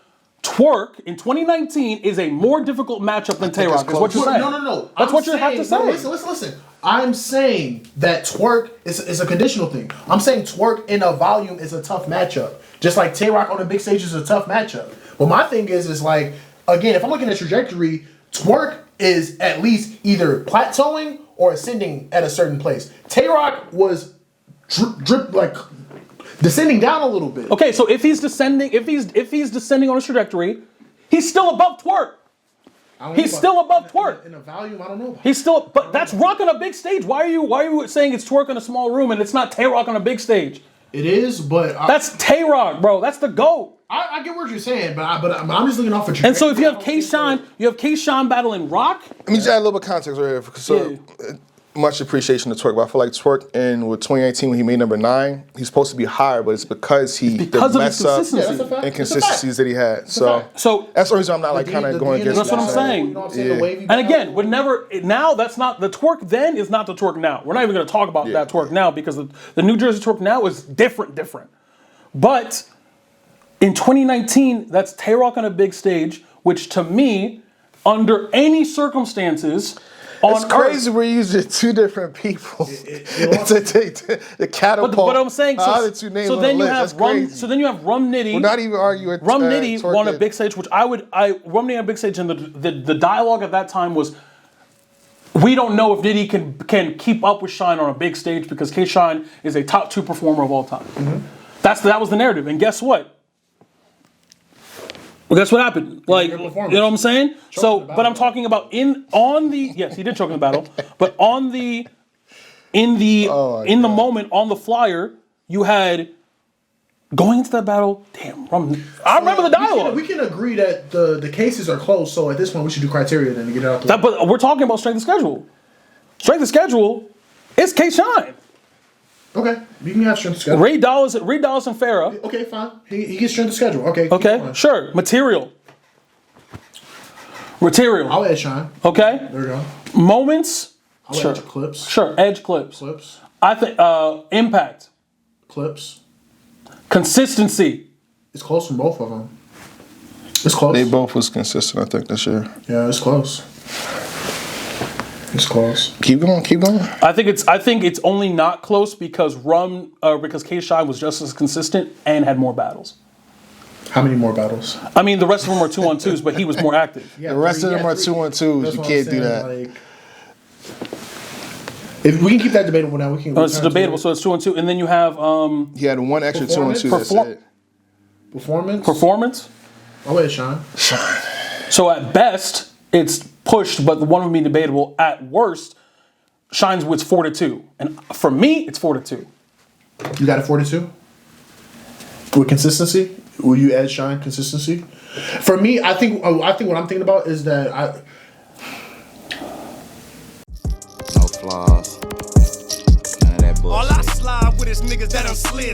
Twerk in 2019 is a more difficult matchup than Tay-Rock, is what you're saying. No. That's what you have to say. No, listen. I'm saying that Twerk is a conditional thing. I'm saying Twerk in a volume is a tough matchup. Just like Tay-Rock on the big stage is a tough matchup. But my thing is like, again, if I'm looking at trajectory, Twerk is at least either plateauing or ascending at a certain place. Tay-Rock was descending down a little bit. Okay, so if he's descending, if he's descending on his trajectory, he's still above Twerk. He's still above Twerk. In a volume, I don't know. He's still, but that's Rock on a big stage. Why are you saying it's Twerk in a small room and it's not Tay-Rock on a big stage? It is, but That's Tay-Rock, bro. That's the GOAT. I get what you're saying, but I'm just looking off of. And so if you have K-Shine battling Rock. Let me just add a little bit of context right here. So, much appreciation to Twerk, but I feel like Twerk with 2018 when he made number 9, he's supposed to be higher, but it's because of his consistency. inconsistencies that he had. So that's the reason I'm not like kind of going against. That's what I'm saying. And again, that's not the Twerk then is not the Twerk now. We're not even going to talk about that Twerk now because the New Jersey Twerk now is different. But in 2019, that's Tay-Rock on a big stage, which to me, under any circumstances. It's crazy we're using two different people to catapult. But I'm saying, so then you have Rum Nitty. We're not even arguing. Rum Nitty won a big stage, which Rum Nitty on a big stage, and the dialogue at that time was, we don't know if Nitty can keep up with Shine on a big stage because K-Shine is a top 2 performer of all time. Mm-hmm. That was the narrative, and guess what? Well, guess what happened? Like, you know what I'm saying? But I'm talking about yes, he did choke in the battle, but in the moment on the flyer, you had going into that battle. Damn, I remember the dialogue. We can agree that the cases are close. So at this point, we should do criteria then to get it out the way. But we're talking about strength of schedule. Strength of schedule is K-Shine. Okay, we can have strength of schedule. Ray Dallas and Farrah. Okay, fine. He gets strength of schedule. Okay, sure. Material. I'll add Shine. Okay. There we go. Moments. I'll add Clips. Sure, Edge Clips. Clips. I think Impact. Clips. Consistency. It's close from both of them. It's close. They both was consistent, I think, this year. Yeah, it's close. It's close. Keep going. I think it's only not close because K-Shine was just as consistent and had more battles. How many more battles? I mean, the rest of them are 2-on-2s, but he was more active. Yeah, the rest of them are 2-on-2s. You can't do that. Like, if we can keep that debatable now, we can. It's debatable, so it's 2-on-2, and then you have he had one extra 2-on-2. That's it. Performance. I'll let it shine. So at best, it's pushed, but one would be debatable. At worst, Shine's with 4-2, and for me, it's 4-2. You got a 4-2 with consistency. Will you add Shine consistency? For me, I think what I'm thinking about is that no flaws, none of that bullshit. All I slide with is niggas that done slid